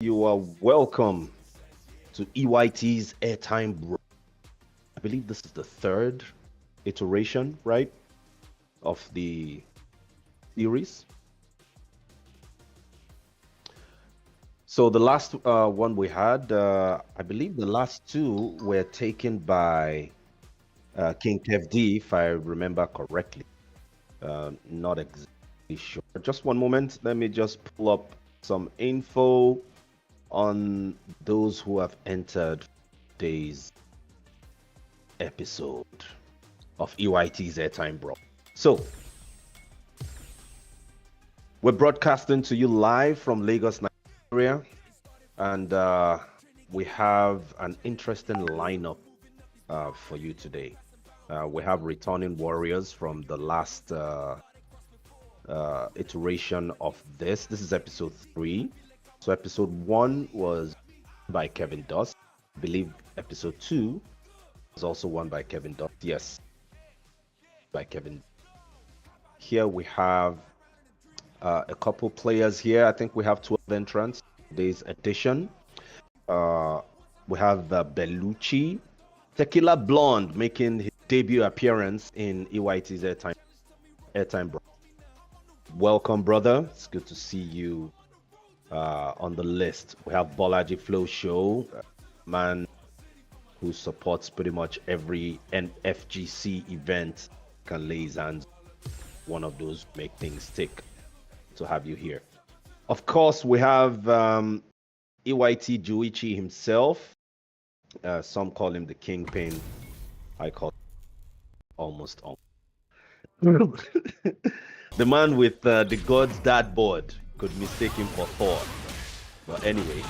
You are welcome to EYT's Airtime Brawl. I believe this is the third iteration, right, of the series. So the last one we had, I believe the last two were taken by King KevD, if I remember correctly. Not exactly sure. Just one moment. Let me just pull up some info on those who have entered today's episode of EYT's Airtime Brawl. So, we're broadcasting to you live from Lagos, Nigeria, and we have an interesting lineup for you today. We have returning warriors from the last iteration of this. This is episode 3. So, episode 1 was by Kevin Dust. I believe episode 2 was also won by Kevin Dust. Yes, by Kevin. Here we have a couple players here. I think we have 12 entrants today's edition. We have Bellucci, Tequila Blonde making his debut appearance in EYT's Airtime Brawl. Welcome, brother. It's good to see you on the list. We have Bolaji Flow Show, man who supports pretty much every NFGC event, can lay his hands. One of those make things tick. To have you here. Of course, we have EYT Juichi himself. Some call him the Kingpin. I call him almost. The man with the God's dad board could mistake him for Thor. But anyway,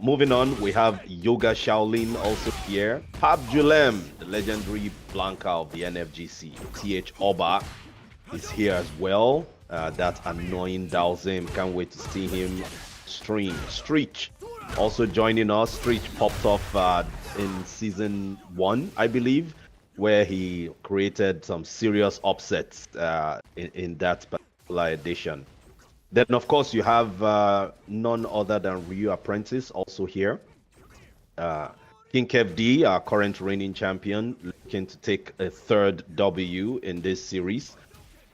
moving on, we have Yoga Shaolin also here. Pab Julem, the legendary Blanca of the NFGC. TH Oba is here as well. That annoying Dalzim. Can't wait to see him stream. Streech also joining us. Streech popped off in season 1, I believe, where he created some serious upsets in that particular edition. Then, of course, you have none other than Ryu Apprentice also here. King Kev D, our current reigning champion, looking to take a third W in this series.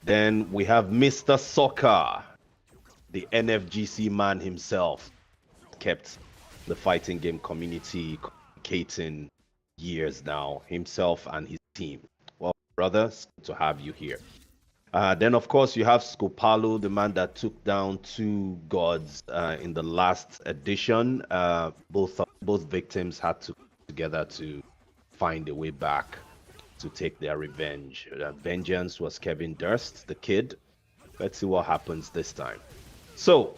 Then we have Mr. Soccer, the NFGC man himself, kept the fighting game community communicating years now, himself and his team. Well, brothers, good to have you here. Then, of course, you have Scopalo, the man that took down 2 gods in the last edition. Both victims had to come together to find a way back to take their revenge. Vengeance was Kevin Durst, the kid. Let's see what happens this time. So,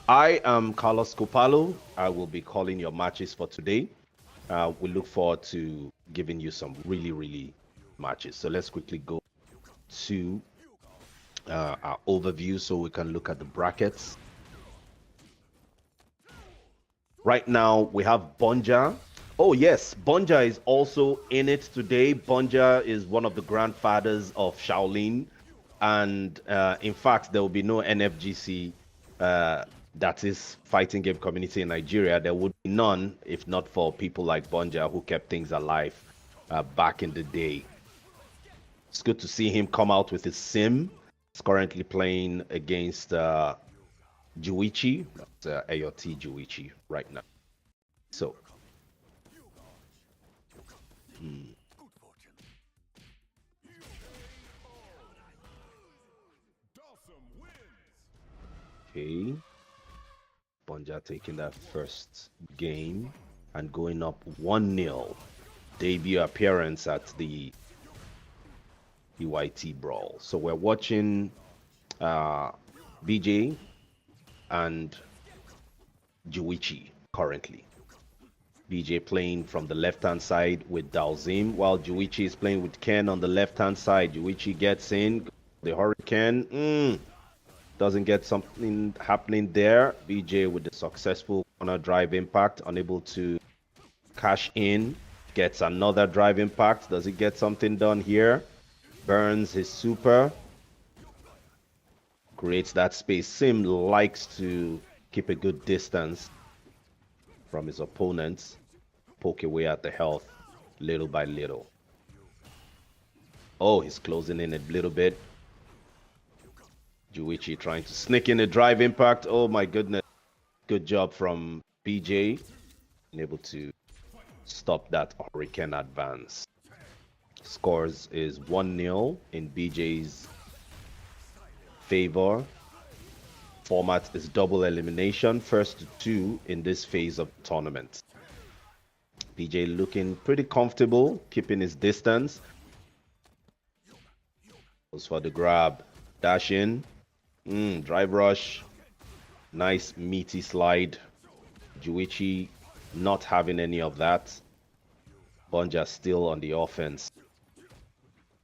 I am Carlos Scopalo. I will be calling your matches for today. We look forward to giving you some really matches. So let's quickly go to our overview so we can look at the brackets. Right now, we have Bonja. Oh yes, Bonja is also in it today. Bonja is one of the grandfathers of Shaolin. And in fact, there will be no NFGC, that is fighting game community in Nigeria. There would be none if not for people like Bonja who kept things alive back in the day. It's good to see him come out with his sim. He's currently playing against Juichi. That's AOT Juichi right now. So. Okay. Bonja taking that first game and going up 1-0. Debut appearance at the EYT Brawl. So we're watching BJ and Juichi currently. BJ playing from the left-hand side with Dalzim, while Juichi is playing with Ken on the left-hand side. Juichi gets in, the Hurricane, doesn't get something happening there. BJ with the successful corner drive impact, unable to cash in, gets another drive impact. Does he get something done here? Burns his super, creates that space. Sim likes to keep a good distance from his opponents, poke away at the health little by little. Oh, he's closing in a little bit. Juichi trying to sneak in a drive impact. Oh my goodness. Good job from BJ. Being able to stop that Hurricane advance. Scores is 1-0 in BJ's favor. Format is double elimination, first to two in this phase of the tournament. BJ looking pretty comfortable, keeping his distance. Goes for the grab. Dash in. Drive rush. Nice meaty slide. Juichi not having any of that. Bonja still on the offense.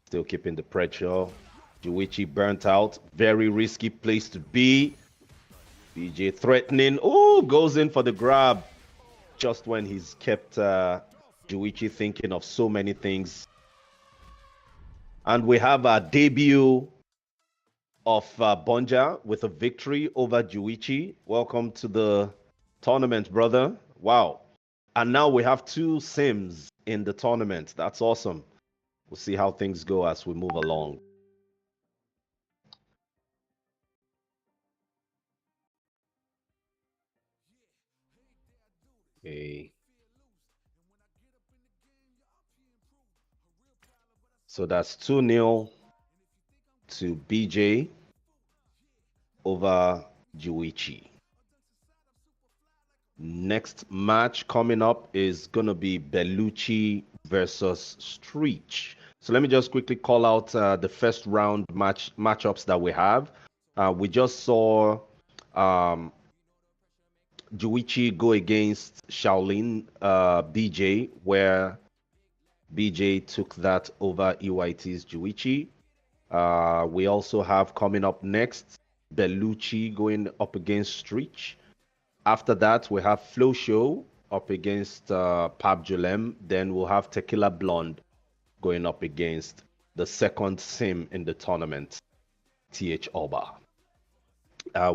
Still keeping the pressure. Juichi burnt out. Very risky place to be. BJ threatening. Oh, goes in for the grab. Just when he's kept Juichi thinking of so many things. And we have a debut of Bonja with a victory over Juichi. Welcome to the tournament, brother. Wow. And now we have two Sims in the tournament. That's awesome. We'll see how things go as we move along. Okay. So that's 2-0 to BJ over Juichi. Next match coming up is going to be Bellucci versus Streech. So let me just quickly call out the first round matchups that we have. We just saw Juichi go against Shaolin BJ, where BJ took that over EYT's Juichi. We also have coming up next Bellucci going up against Streech. After that, we have Flow Show up against Pab Julem. Then we'll have Tequila Blonde going up against the second sim in the tournament, TH Oba.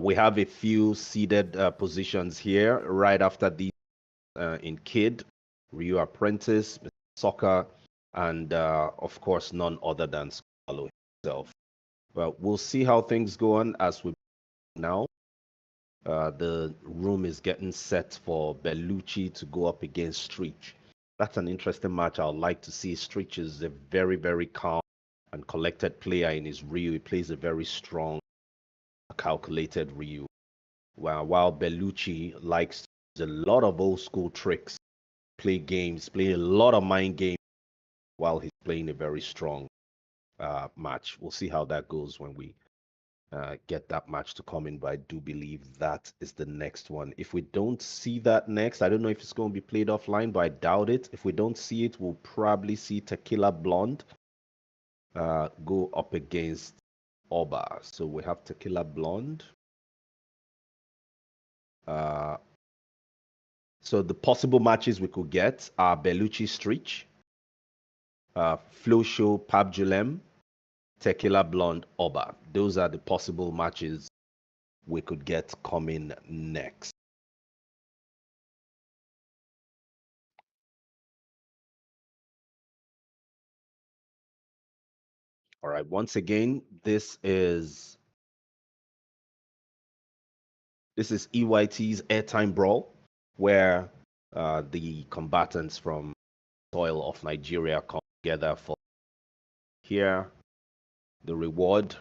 We have a few seeded positions here right after these in Kid, Ryu Apprentice, Soccer, and of course, none other than Squalo himself. But we'll see how things go on as we now. The room is getting set for Bellucci to go up against Streech. That's an interesting match. I'd like to see. Streech is a very, very calm and collected player in his Ryu. He plays a very strong, calculated Ryu. While Bellucci likes a lot of old school tricks, play games, play a lot of mind games while he's playing a very strong match. We'll see how that goes when we get that match to come in, but I do believe that is the next one. If we don't see that next, I don't know if it's going to be played offline, but I doubt it. If we don't see it, we'll probably see Tequila Blonde go up against Oba. So we have Tequila Blonde. So the possible matches we could get are Bellucci Streech, Flow Show Pab Julem, Tequila Blonde Oba. Those are the possible matches we could get coming next. All right, once again, this is EYT's Airtime Brawl, where the combatants from soil of Nigeria come together for here. The reward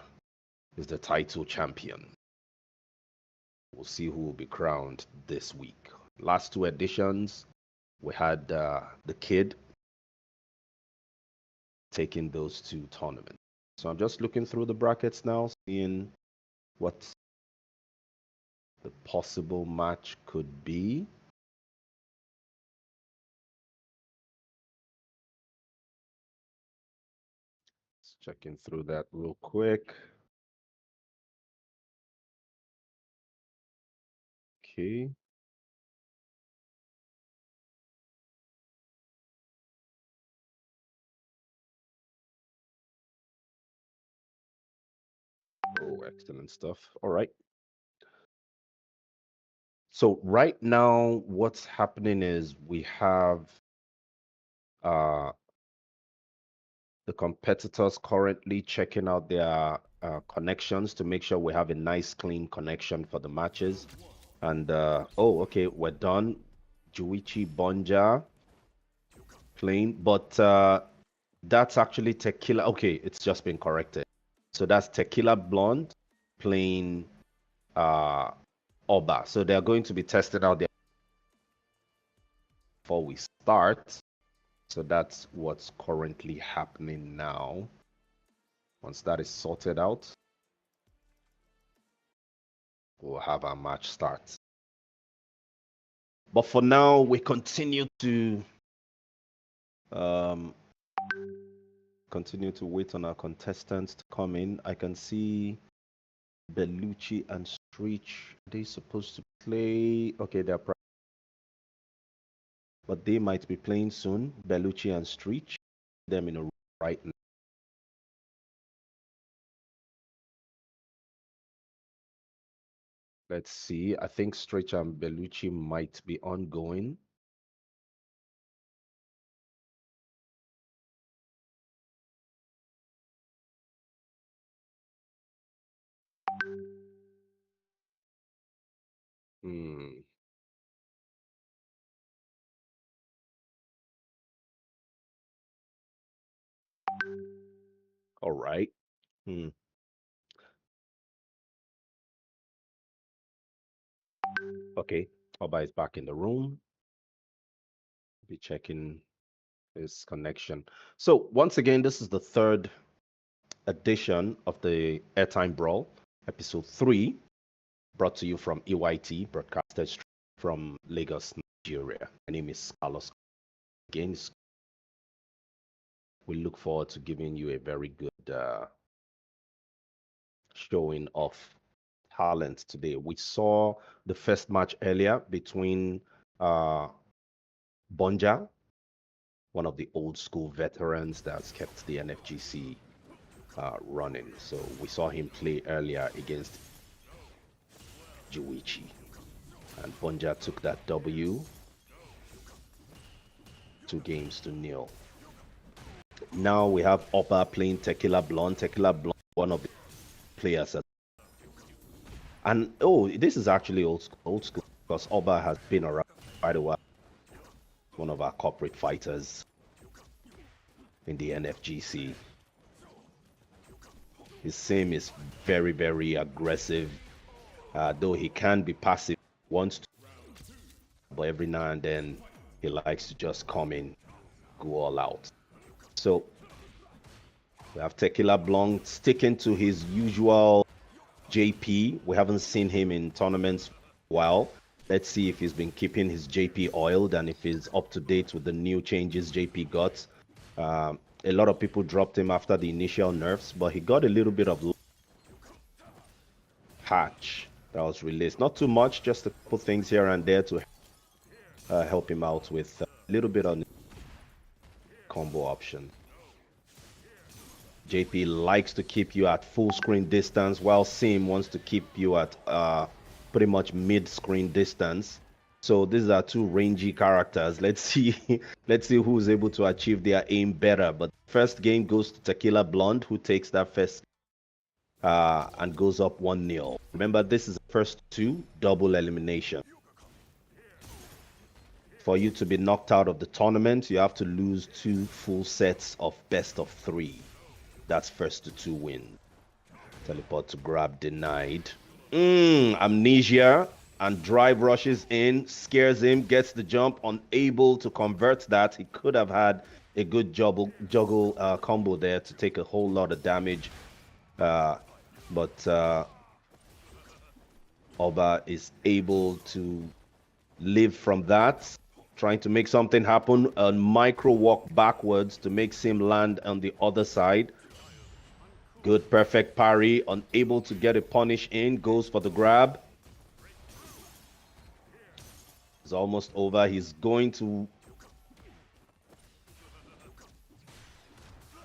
is the title champion. We'll see who will be crowned this week. Last two editions, we had the Kid taking those two tournaments. So I'm just looking through the brackets now, seeing what the possible match could be. Just checking through that real quick. Okay. Oh, excellent stuff. All right. So right now, what's happening is we have uh, the competitors currently checking out their connections to make sure we have a nice, clean connection for the matches. And oh, okay, we're done. Juichi Bonja playing, but that's actually Tequila. Okay, it's just been corrected. So that's Tequila Blonde playing uh Oba. So they're going to be testing out there before we start. So that's what's currently happening now. Once that is sorted out, we'll have our match start. But for now, we continue to um, wait on our contestants to come in. I can see Bellucci and Streech. They supposed to play. Okay, but they might be playing soon. Bellucci and Streech. Them in a room right now. Let's see. I think Streech and Bellucci might be ongoing. Hmm. All right. Hmm. Okay. Oba is back in the room. Be checking his connection. So once again, this is the third edition of the Airtime Brawl, episode 3, brought to you from EYT, broadcasted from Lagos, Nigeria. My name is Carlos. Again, we look forward to giving you a very good showing of talent today. We saw the first match earlier between Bonja, one of the old school veterans that's kept the NFGC running. So we saw him play earlier against Juichi. And Bonja took that W, 2-0. Now we have Oba playing Tequila Blonde. Tequila Blonde, one of the players. And oh, this is actually old school because Oba has been around quite a while. One of our corporate fighters in the NFGC. His sim is very, very aggressive. Though he can be passive once, but every now and then he likes to just come in, go all out. So we have Tequila Blanc sticking to his usual JP. We haven't seen him in tournaments for a while. Let's see if he's been keeping his JP oiled and if he's up to date with the new changes JP got. A lot of people dropped him after the initial nerfs, but he got a little bit of patch that was released. Not too much, just a couple things here and there to help him out with a little bit on combo option. JP likes to keep you at full screen distance, while Sim wants to keep you at pretty much mid-screen distance. So these are two rangy characters. Let's see, let's see who's able to achieve their aim better. But first game goes to Tequila Blonde, who takes that first and goes up 1-0. Remember, this is the first 2 double elimination. For you to be knocked out of the tournament, you have to lose 2 full sets of best of 3. That's first to 2 win. Teleport to grab denied. Amnesia and drive rushes in, scares him, gets the jump, unable to convert that. He could have had a good juggle combo there to take a whole lot of damage. But Oba is able to live from that, trying to make something happen. A micro walk backwards to make Sim land on the other side. Good, perfect parry, unable to get a punish in, goes for the grab. It's almost over. He's going to...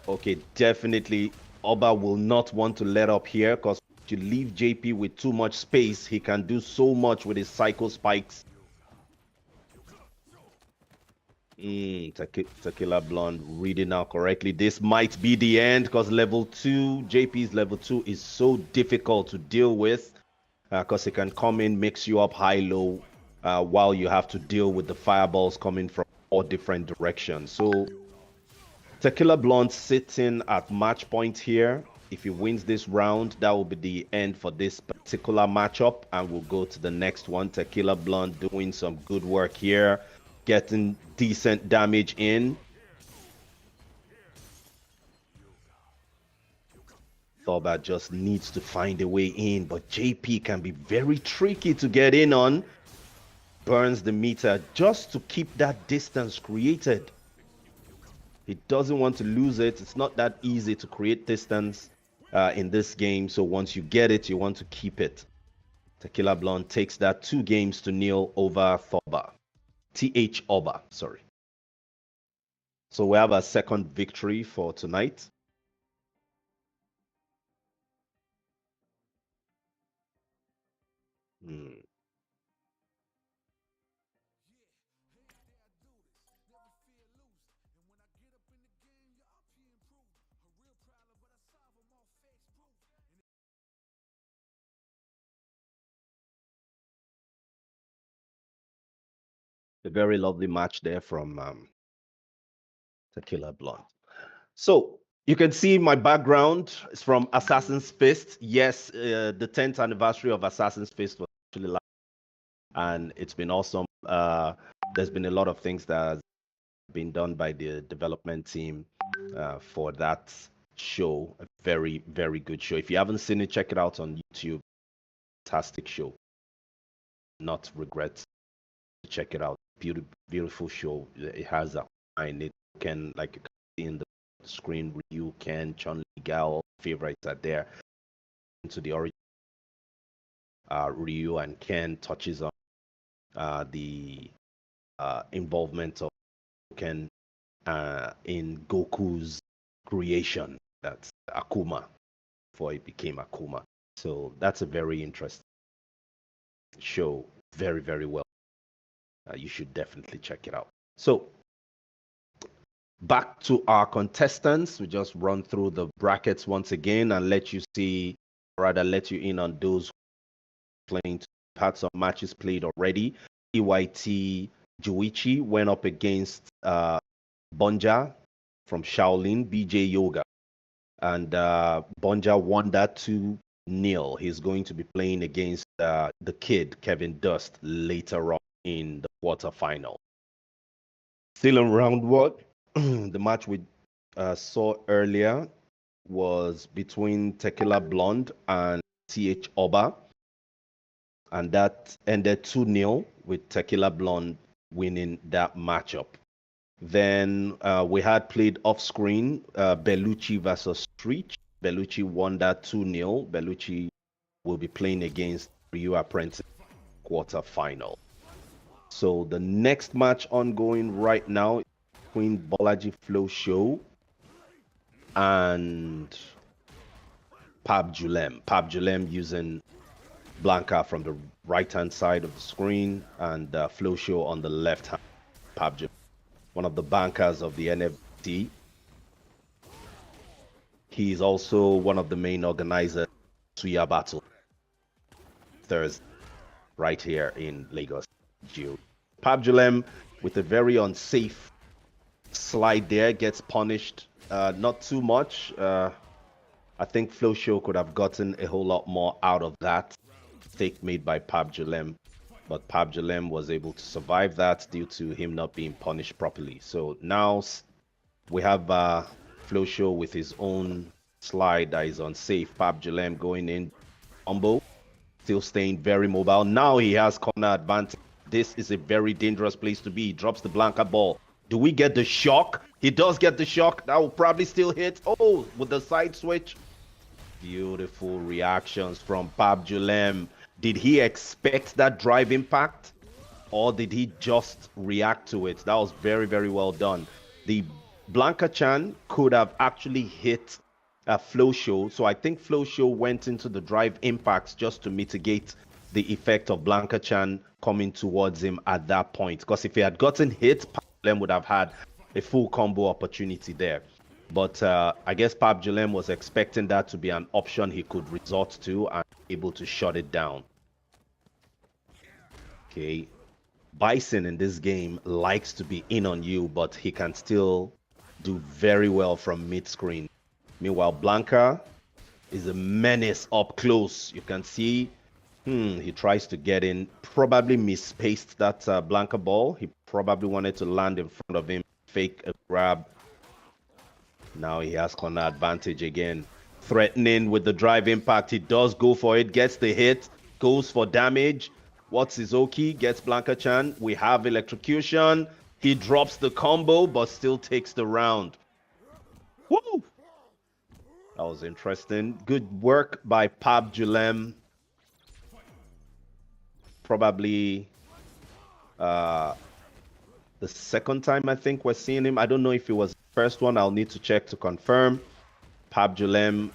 Okay, definitely Oba will not want to let up here because you leave JP with too much space, he can do so much with his psycho spikes. Tequila Blonde reading out correctly. This might be the end because level 2, JP's level 2 is so difficult to deal with because it can come in, mix you up high-low while you have to deal with the fireballs coming from all different directions. So Tequila Blonde sitting at match point here. If he wins this round, that will be the end for this particular matchup, and we'll go to the next one. Tequila Blonde doing some good work here, getting decent damage in. Thorbat just needs to find a way in, but JP can be very tricky to get in on. Burns the meter just to keep that distance created. He doesn't want to lose it. It's not that easy to create distance in this game. So once you get it, you want to keep it. Tequila Blonde takes that 2-0 over Thorba. TH Oba, sorry. So we have a second victory for tonight. A very lovely match there from Tequila Blonde. So you can see my background is from Assassin's Fist. Yes, the 10th anniversary of Assassin's Fist was actually live, and it's been awesome. There's been a lot of things that has been done by the development team for that show. A very, very good show. If you haven't seen it, check it out on YouTube. Fantastic show. Not regret. Check it out. Beautiful, beautiful show. It has a mind. It can, like you can see in the screen, Ryu, Ken, Chun-Li, Gal, favorites are there. Into the origin, Ryu and Ken touches on the involvement of Ken in Goku's creation. That's Akuma, before it became Akuma. So that's a very interesting show. Very, very well. You should definitely check it out. So back to our contestants. We just run through the brackets once again and let you see, rather let you in on those playing. Had some matches played already. EYT Juichi went up against Bonja from Shaolin, BJ Yoga. And Bonja won that 2-0. He's going to be playing against the kid, Kevin Dust, later on in the quarterfinal. Still in round 1, the match we saw earlier was between Tequila Blonde and TH Oba, and that ended 2-0 with Tequila Blonde winning that matchup. Then we had played off screen Bellucci versus Street. Bellucci won that 2-0. Bellucci will be playing against Ryu Apprentice quarterfinal. So the next match ongoing right now is between Bolaji Flow Show and Pab Julem. Pab Julem using Blanca from the right-hand side of the screen and Flow Show on the left-hand. Pab Julem, one of the bankers of the NFT. He is also one of the main organizers of Suya Battle Thursday, right here in Lagos. Pab Julem with a very unsafe slide there gets punished, not too much. I think Flow Show could have gotten a whole lot more out of that mistake made by Pab Julem, but Pab Julem was able to survive that due to him not being punished properly. So now we have Flow Show with his own slide that is unsafe. Pab Julem going in combo, still staying very mobile. Now he has corner advantage. This is a very dangerous place to be. He drops the Blanca ball. Do we get the shock? He does get the shock. That will probably still hit. Oh, with the side switch. Beautiful reactions from Pab Julem. Did he expect that drive impact? Or did he just react to it? That was very, very well done. The Blanca Chan could have actually hit Flow Show. So I think Flow Show went into the drive impacts just to mitigate the effect of Blanca Chan coming towards him at that point. Because if he had gotten hit, Pabjulem would have had a full combo opportunity there. But I guess Pabjulem was expecting that to be an option he could resort to and able to shut it down. Okay. Bison in this game likes to be in on you, but he can still do very well from mid-screen. Meanwhile, Blanca is a menace up close. You can see he tries to get in, probably misspaced that Blanca ball. He probably wanted to land in front of him, fake a grab. Now he has corner advantage again. Threatening with the drive impact. He does go for it, gets the hit, goes for damage. What's Izoki? Gets Blanca Chan. We have electrocution. He drops the combo, but still takes the round. Woo! That was interesting. Good work by Pabjulem. Probably the second time I think we're seeing him. I don't know if it was the first one. I'll need to check to confirm. Pabjulem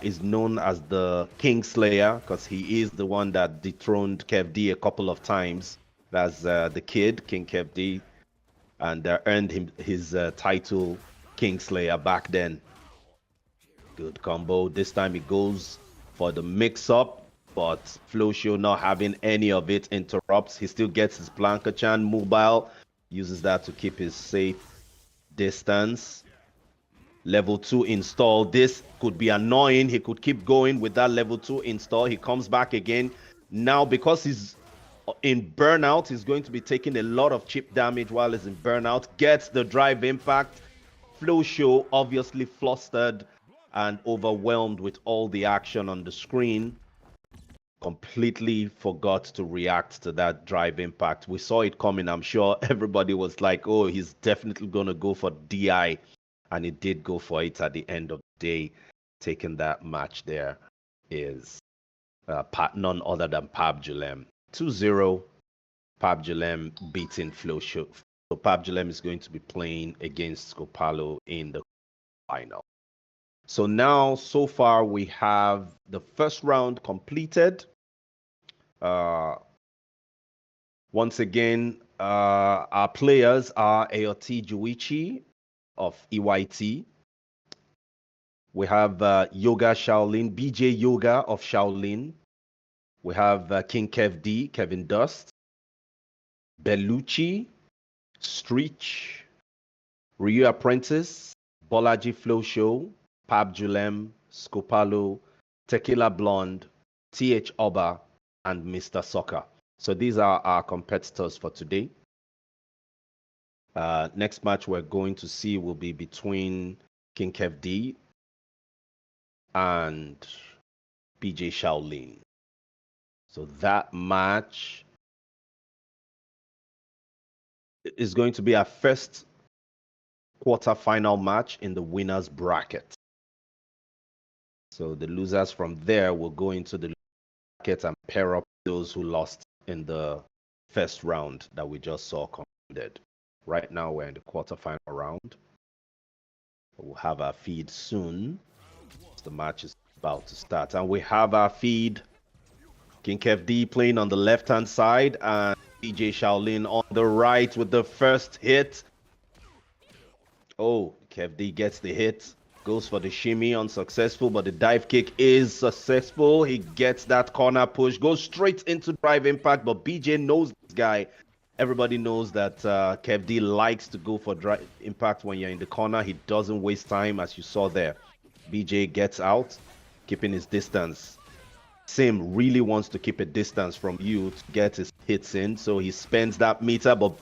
is known as the Kingslayer because he is the one that dethroned Kev D a couple of times. That's the kid, King Kev D, and earned him his title Kingslayer back then. Good combo. This time he goes for the mix-up, but Flowshow not having any of it interrupts. He still gets his Blanca Chan mobile, uses that to keep his safe distance. Level 2 install. This could be annoying. He could keep going with that level 2 install. He comes back again. Now, because he's in burnout, he's going to be taking a lot of chip damage while he's in burnout. Gets the drive impact. Flowshow obviously flustered and overwhelmed with all the action on the screen. Completely forgot to react to that drive impact. We saw it coming. I'm sure everybody was like, oh, he's definitely going to go for DI. And he did go for it at the end of the day. Taking that match there is none other than Pabjulem. 2-0, Pabjulem beating Flowshow. So Pabjulem is going to be playing against Skopalo in the final. So now, so far, we have the first round completed. Once again, our players are Aote Juichi of EYT. We have Yoga Shaolin, BJ Yoga of Shaolin. We have King Kev D, Kevin Dust, Bellucci, Streech, Ryu Apprentice, Bolaji Flow Show, Pabjulem, Skopalo, Tequila Blonde, TH Oba, and Mr. Soccer. So these are our competitors for today. Next match we're going to see will be between King Kev D and BJ Shaolin. So that match is going to be our first quarter-final match in the winner's bracket. So the losers from there will go into the bracket and pair up those who lost in the first round that we just saw concluded. Right now we're in the quarter-final round. We'll have our feed soon. The match is about to start. And we have our feed. King Kev D playing on the left-hand side and BJ Shaolin on the right with the first hit. Oh, Kev D gets the hit. Goes for the shimmy, unsuccessful, but the dive kick is successful. He gets that corner push, goes straight into drive impact, but BJ knows this guy. Everybody knows that Kev D likes to go for drive impact when you're in the corner. He doesn't waste time, as you saw there. BJ gets out, keeping his distance. Sim really wants to keep a distance from you to get his hits in, so he spends that meter, but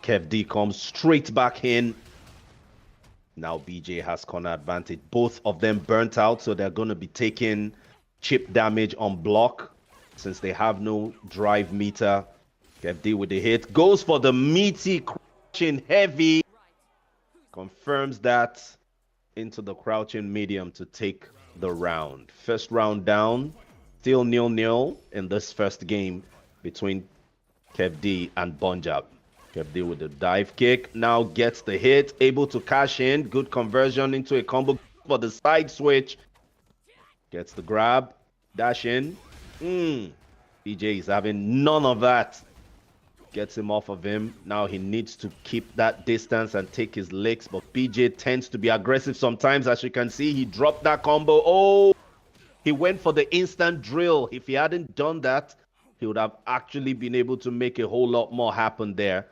Kev D comes straight back in. Now BJ has corner advantage. Both of them burnt out, so they're going to be taking chip damage on block since they have no drive meter. Kev D with the hit. Goes for the meaty, crouching heavy. Confirms that into the crouching medium to take the round. First round down. Still 0-0 in this first game between Kev D and Bunjab. Kev D with the dive kick. Now gets the hit. Able to cash in. Good conversion into a combo. for the side switch. Gets the grab. Dash in. BJ is having none of that. Gets him off of him. Now he needs to keep that distance and take his licks. But BJ tends to be aggressive sometimes. As you can see, he dropped that combo. Oh, he went for the instant drill. If he hadn't done that, he would have actually been able to make a whole lot more happen there.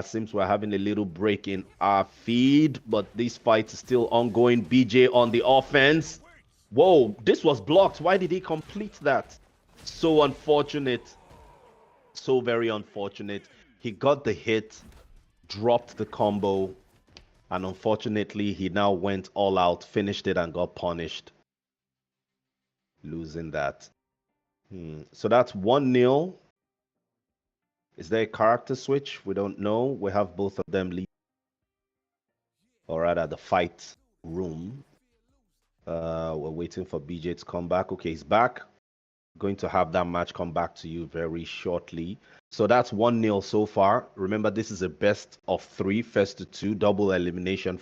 Seems we're having a little break in our feed, but this fight is still ongoing. BJ on the offense. Whoa, this was blocked. Why did he complete that? So unfortunate. So very unfortunate. He got the hit, dropped the combo, and unfortunately, he now went all out, finished it, and got punished. Losing that. So that's 1-0. Is there a character switch? We don't know. We have both of them leave. Or rather, the fight room. We're waiting for BJ to come back. Okay, he's back. Going to have that match come back to you very shortly. So that's 1-0 so far. Remember, this is a best of 3, first to 2, double elimination.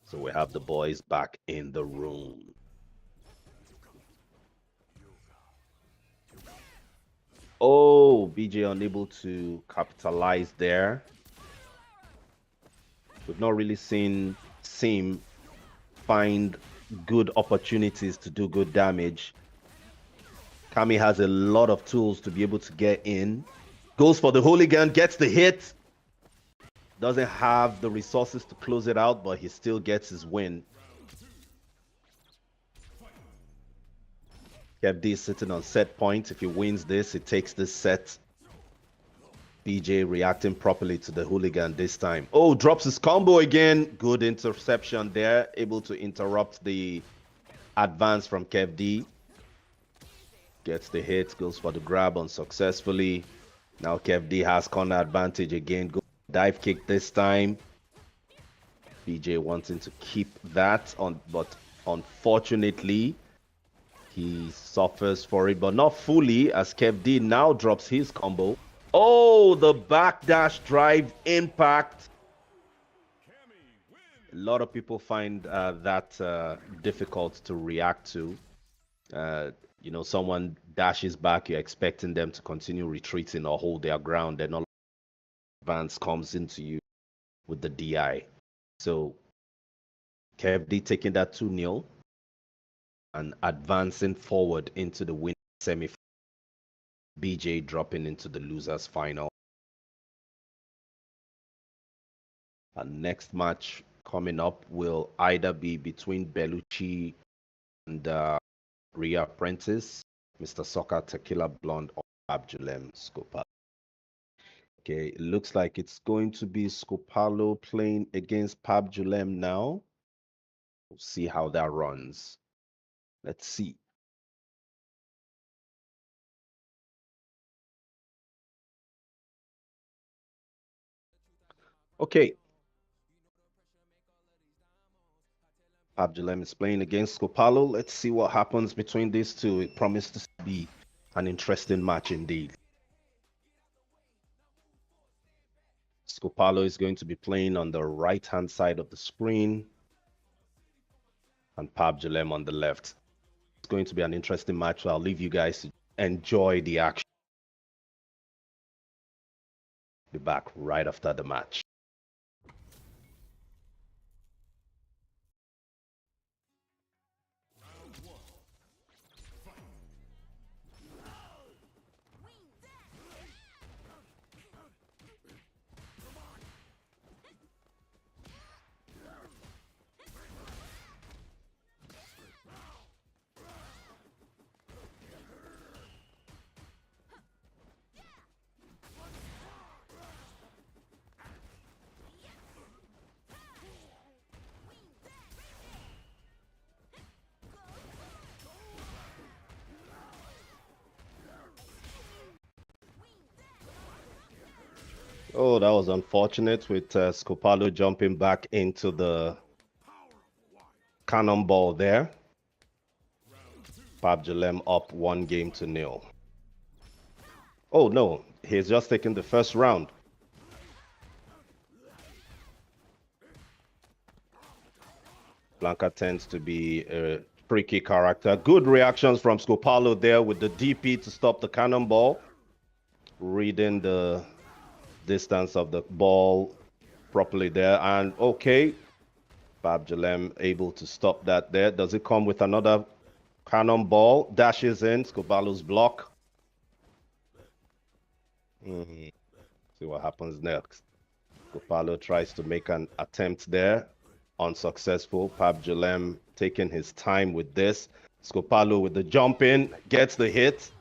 So we have the boys back in the room. Oh, BJ unable to capitalize there. We've not really seen Sim find good opportunities to do good damage. Kami has a lot of tools to be able to get in. Goes for the hooligan, gets the hit. Doesn't have the resources to close it out, but he still gets his win. KevD is sitting on set point. If he wins this, he takes this set. BJ reacting properly to the hooligan this time. Oh, drops his combo again. Good interception there. Able to interrupt the advance from KevD. Gets the hit, goes for the grab unsuccessfully. Now KevD has corner advantage again. Go dive kick this time. BJ wanting to keep that on, but unfortunately, he suffers for it, but not fully, as KevD now drops his combo. Oh, the backdash drive impact. A lot of people find that difficult to react to. You know, someone dashes back, you're expecting them to continue retreating or hold their ground, then all advance comes into you with the DI. So KevD taking that 2-0 and advancing forward into the win semi-final. BJ dropping into the losers final. Our next match coming up will either be between Bellucci and Ria Prentice, Mr. Soccer Tequila Blonde, or Abjulem Scopalo. Okay, it looks like it's going to be Scopalo playing against Pabjulem now. We'll see how that runs. Let's see. Okay. Abdulem is playing against Scopalo. Let's see what happens between these two. It promises to be an interesting match indeed. Scopalo is going to be playing on the right-hand side of the screen and Pabjulem on the left. It's going to be an interesting match, so I'll leave you guys to enjoy the action. Be back right after the match. Oh, that was unfortunate with Scopalo jumping back into the cannonball there. Pabjulem up 1-0. Oh no, he's just taken the first round. Blanca tends to be a tricky character. Good reactions from Scopalo there with the DP to stop the cannonball. Reading the distance of the ball properly there. And okay, Pabjulem able to stop that there. Does it come with another cannonball? Dashes in, Scopalo's block. See what happens next. Scopalo tries to make an attempt there. Unsuccessful. Pabjulem taking his time with this. Scopalo with the jump in, gets the hit.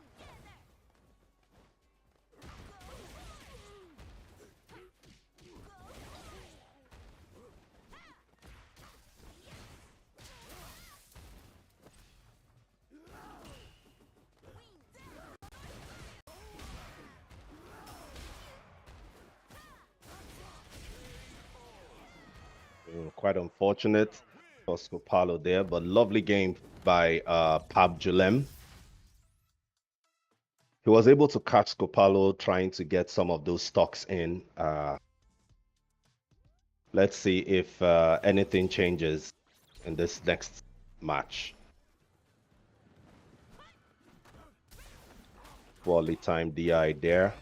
Quite unfortunate for Scopalo there, but lovely game by Pabjulem. He was able to catch Scopalo trying to get some of those stocks in. Let's see if anything changes in this next match. Poorly timed DI there.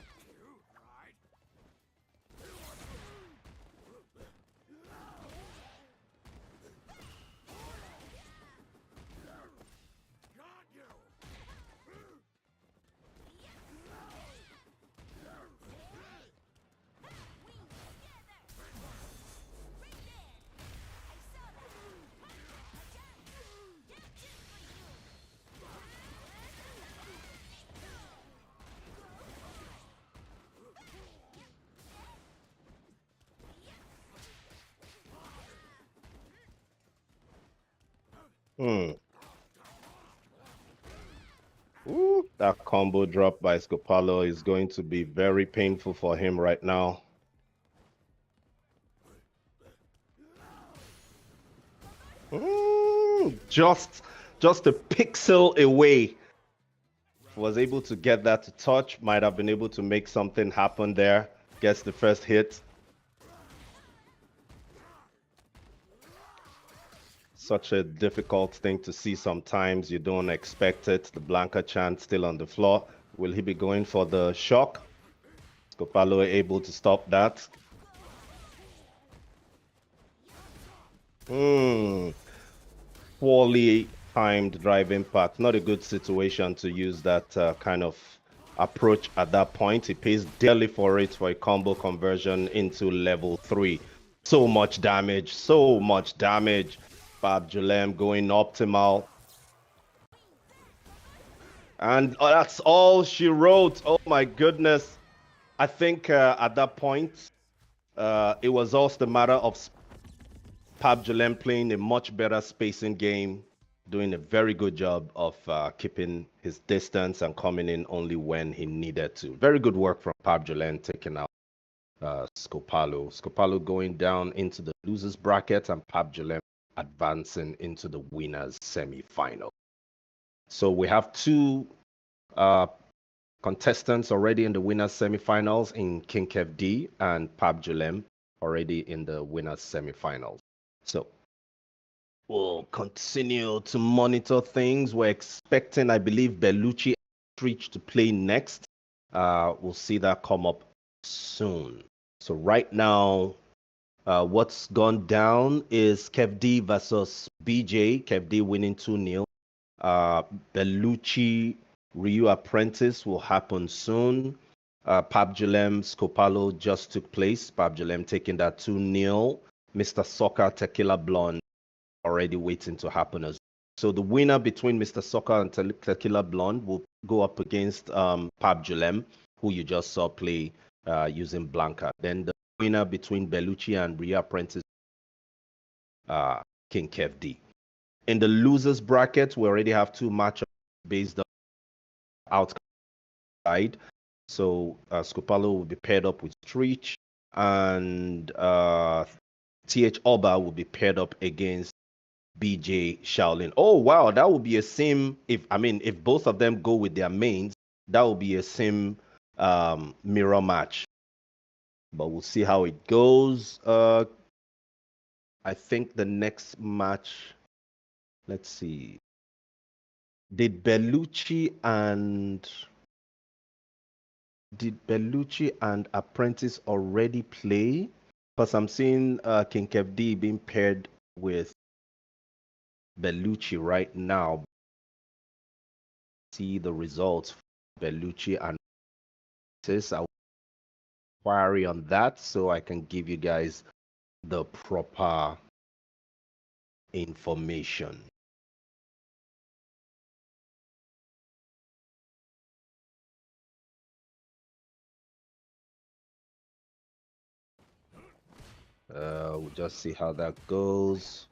Ooh, that combo drop by Scopalo is going to be very painful for him right now. Just a pixel away. Was able to get that to touch. Might have been able to make something happen there. Gets the first hit. Such a difficult thing to see sometimes. You don't expect it. The Blanca chant still on the floor. Will he be going for the shock? Scopalo able to stop that. Poorly timed drive impact. Not a good situation to use that kind of approach at that point. He pays dearly for it for a combo conversion into level 3. So much damage. So much damage. Pabjulem going optimal. And that's all she wrote. Oh my goodness. I think at that point, it was also the matter of Pabjulem playing a much better spacing game, doing a very good job of keeping his distance and coming in only when he needed to. Very good work from Pabjulem taking out Scopalo. Scopalo going down into the losers bracket and Pabjulem advancing into the winners semi-final. So we have two contestants already in the winners semi-finals in King FD and Pabjulem already in the winners semi-finals. So we'll continue to monitor things. We're expecting, I believe, Bellucci Street to play next. We'll see that come up soon. So right now, what's gone down is KevD versus BJ. KevD winning 2-0. Bellucci Ryu Apprentice will happen soon. Pabjulem Scopalo just took place. Pabjulem taking that 2-0. Mr. Soccer Tequila Blonde already waiting to happen as well. So the winner between Mr. Soccer and Tequila Blonde will go up against Pabjulem, who you just saw play using Blanca. Then the winner between Bellucci and Ryu Apprentice, King KevD. In the losers bracket, we already have 2 matchups based on outcome side. So Scopalo will be paired up with Streech, and TH Oba will be paired up against BJ Shaolin. Oh wow, that would be a sim. If both of them go with their mains, that would be a sim mirror match. But we'll see how it goes. I think the next match. Let's see. Did Bellucci and Apprentice already play? Because I'm seeing King Kev D being paired with Bellucci right now. See the results for Bellucci and Apprentice. I'll query on that so I can give you guys the proper information. We'll just see how that goes.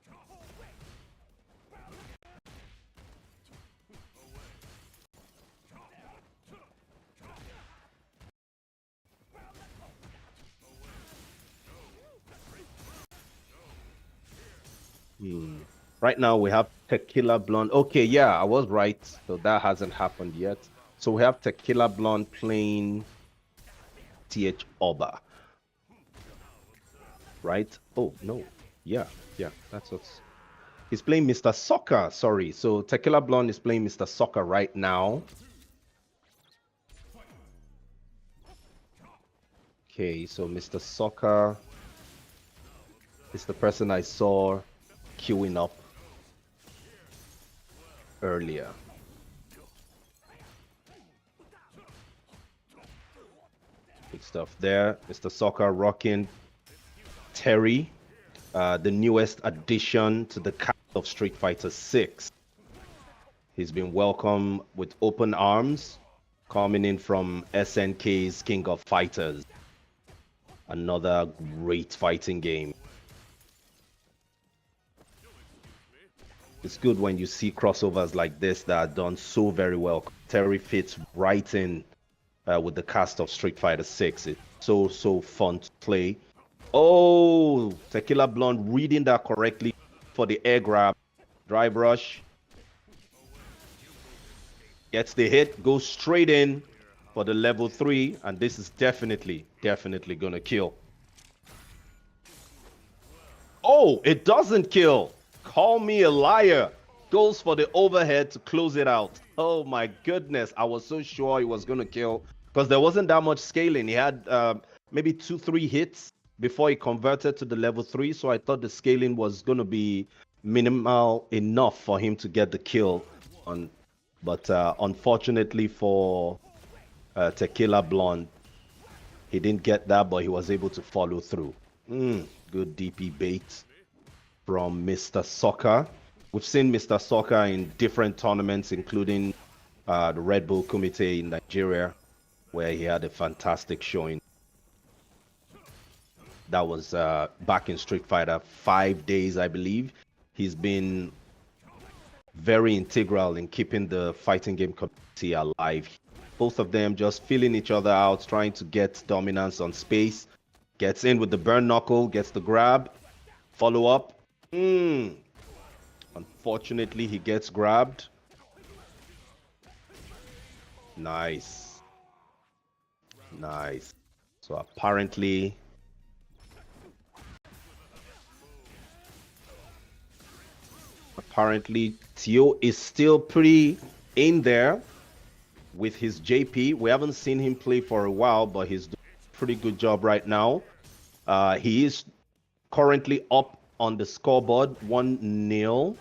Right now we have Tequila Blonde. Okay, yeah, I was right. So that hasn't happened yet. So we have Tequila Blonde playing TH Oba. Right? Oh, no. Yeah, that's what's... He's playing Mr. Soccer, sorry. So Tequila Blonde is playing Mr. Soccer right now. Okay, so Mr. Soccer is the person I saw queuing up earlier. Good stuff there. Mr. Soccer rocking Terry, the newest addition to the cast of Street Fighter 6. He's been welcomed with open arms, coming in from SNK's King of Fighters. Another great fighting game. It's good when you see crossovers like this that are done so very well. Terry fits right in with the cast of Street Fighter 6. It's so fun to play. Oh, Tequila Blonde reading that correctly for the air grab. Drive rush. Gets the hit, goes straight in for the level 3, and this is definitely gonna kill. Oh, it doesn't kill. Call me a liar. Goes for the overhead to close it out. Oh my goodness, I was so sure he was gonna kill because there wasn't that much scaling. He had maybe 2-3 hits before he converted to the level 3, so I thought the scaling was gonna be minimal enough for him to get the kill on. But unfortunately for Tequila Blonde, he didn't get that, but he was able to follow through. Good DP bait from Mr. Soccer. We've seen Mr. Soccer in different tournaments, including the Red Bull Kumite in Nigeria, where he had a fantastic showing. That was back in Street Fighter 5 days, I believe. He's been very integral in keeping the fighting game community alive. Both of them just feeling each other out, trying to get dominance on space. Gets in with the burn knuckle, gets the grab, follow up. Unfortunately, he gets grabbed. Nice. So apparently Tio is still pretty in there with his JP. We haven't seen him play for a while, but he's doing a pretty good job right now. He is currently up on the scoreboard 1-0.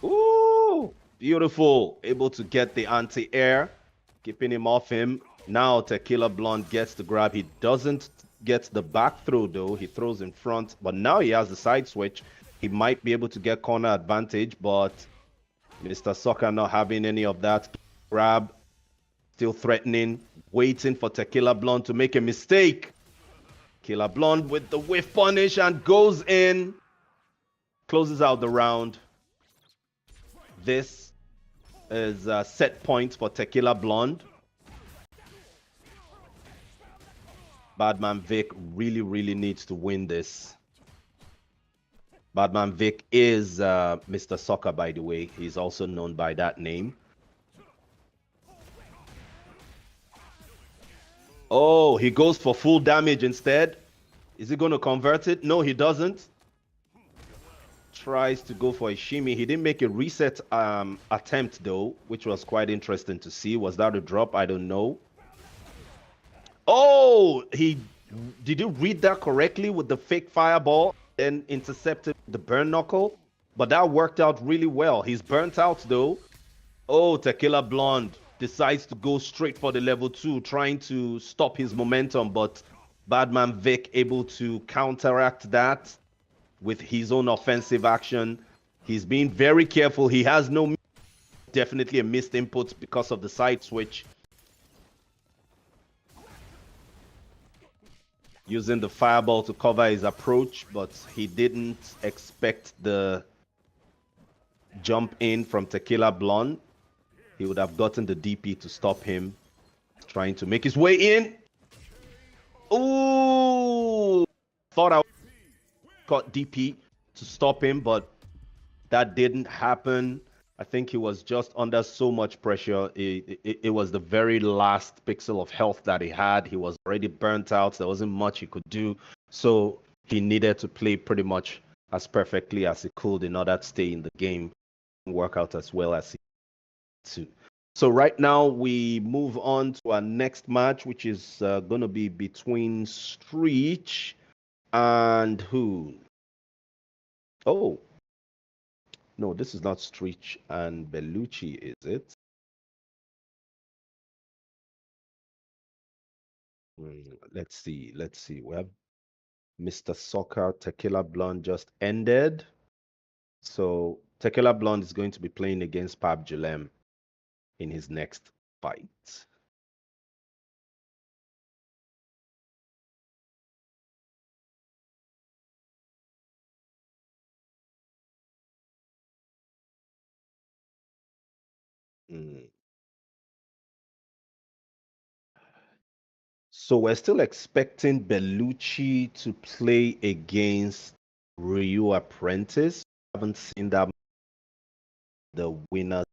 Ooh, beautiful. Able to get the anti-air, keeping him off him. Now Tequila Blonde gets the grab. He doesn't get the back throw though. He throws in front, but now he has the side switch. He might be able to get corner advantage, but Mr. Soccer not having any of that. Grab, still threatening, waiting for Tequila Blonde to make a mistake. Tequila Blonde with the whiff punish and goes in. Closes out the round. This is a set point for Tequila Blonde. Badman Vic really needs to win this. Badman Vic is Mr. Soccer, by the way. He's also known by that name. Oh, he goes for full damage instead. Is he going to convert it? No, he doesn't. Tries to go for a shimmy. He didn't make a reset attempt, though, which was quite interesting to see. Was that a drop? I don't know. Oh, did you read that correctly with the fake fireball and intercepted the burn knuckle? But that worked out really well. He's burnt out, though. Oh, Tequila Blonde decides to go straight for the level 2, trying to stop his momentum, but Badman Vic able to counteract that with his own offensive action. He's being very careful. He has no, definitely a missed input because of the side switch. Using the fireball to cover his approach, but he didn't expect the jump in from Tequila Blonde. He would have gotten the DP to stop him trying to make his way in. Ooh! Thought I got DP to stop him, but that didn't happen. I think he was just under so much pressure. It was the very last pixel of health that he had. He was already burnt out. There wasn't much he could do. So he needed to play pretty much as perfectly as he could in order to stay in the game and work out as well as he to. So right now we move on to our next match, which is going to be between Streech and who? Oh, no, this is not Streech and Bellucci, is it? Let's see. We have Mr. Soccer, Tequila Blonde just ended. So Tequila Blonde is going to be playing against Pab Julem in his next fight. So we're still expecting Bellucci to play against Ryu Apprentice. Haven't seen that the winner.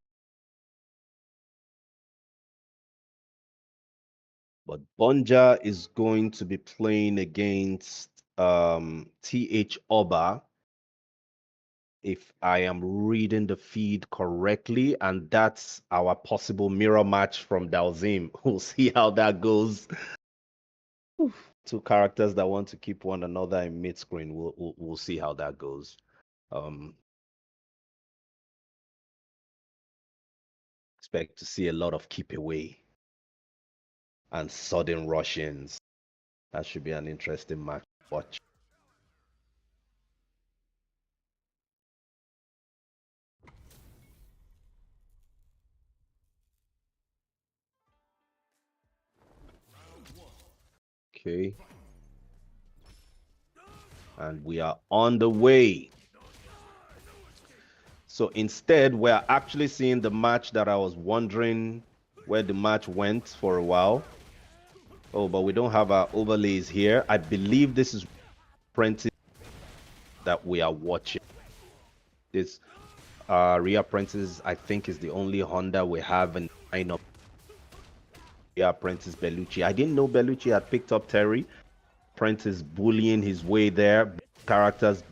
But Bonja is going to be playing against TH Oba, if I am reading the feed correctly, and that's our possible mirror match from Dalzim. We'll see how that goes. Two characters that want to keep one another in mid-screen. We'll see how that goes. Expect to see a lot of keep away and sudden rush-ins. That should be an interesting match to watch. Okay. And we are on the way. So instead, we're actually seeing the match that I was wondering where the match went for a while. Oh, but we don't have our overlays here. I believe this is Apprentice that we are watching. This Rhea Apprentice, I think, is the only Honda we have in the lineup. Rhea Apprentice Bellucci. I didn't know Bellucci had picked up Terry. Apprentice bullying his way there. Characters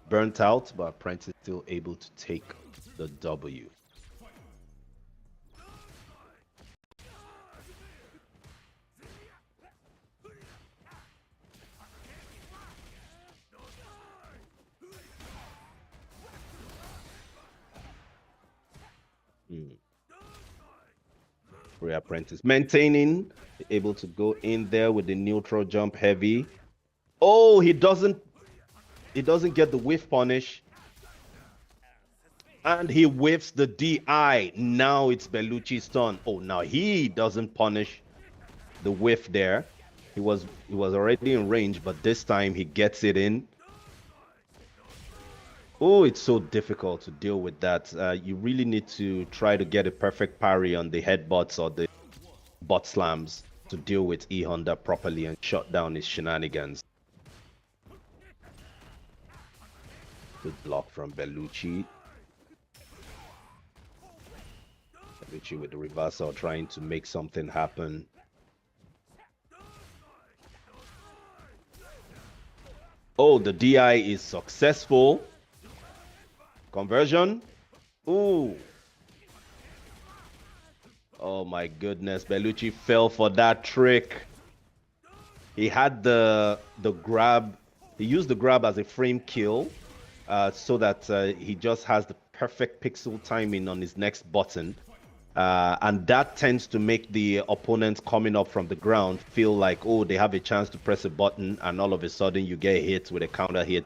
burnt out, but Apprentice still able to take the W. Rhea Apprentice maintaining, able to go in there with the neutral jump heavy. Oh, he doesn't get the whiff punish. And he whiffs the DI. Now it's Bellucci's turn. Oh, now he doesn't punish the whiff there. He was already in range, but this time he gets it in. Oh, it's so difficult to deal with that. You really need to try to get a perfect parry on the headbutts or the butt slams to deal with E Honda properly and shut down his shenanigans. Good block from Bellucci. Bellucci with the reversal, trying to make something happen. Oh, the DI is successful. Conversion. Ooh. Oh my goodness, Bellucci fell for that trick. He had the grab. He used the grab as a frame kill, so that he just has the perfect pixel timing on his next button. And that tends to make the opponent coming up from the ground feel like, oh, they have a chance to press a button, and all of a sudden you get hit with a counter hit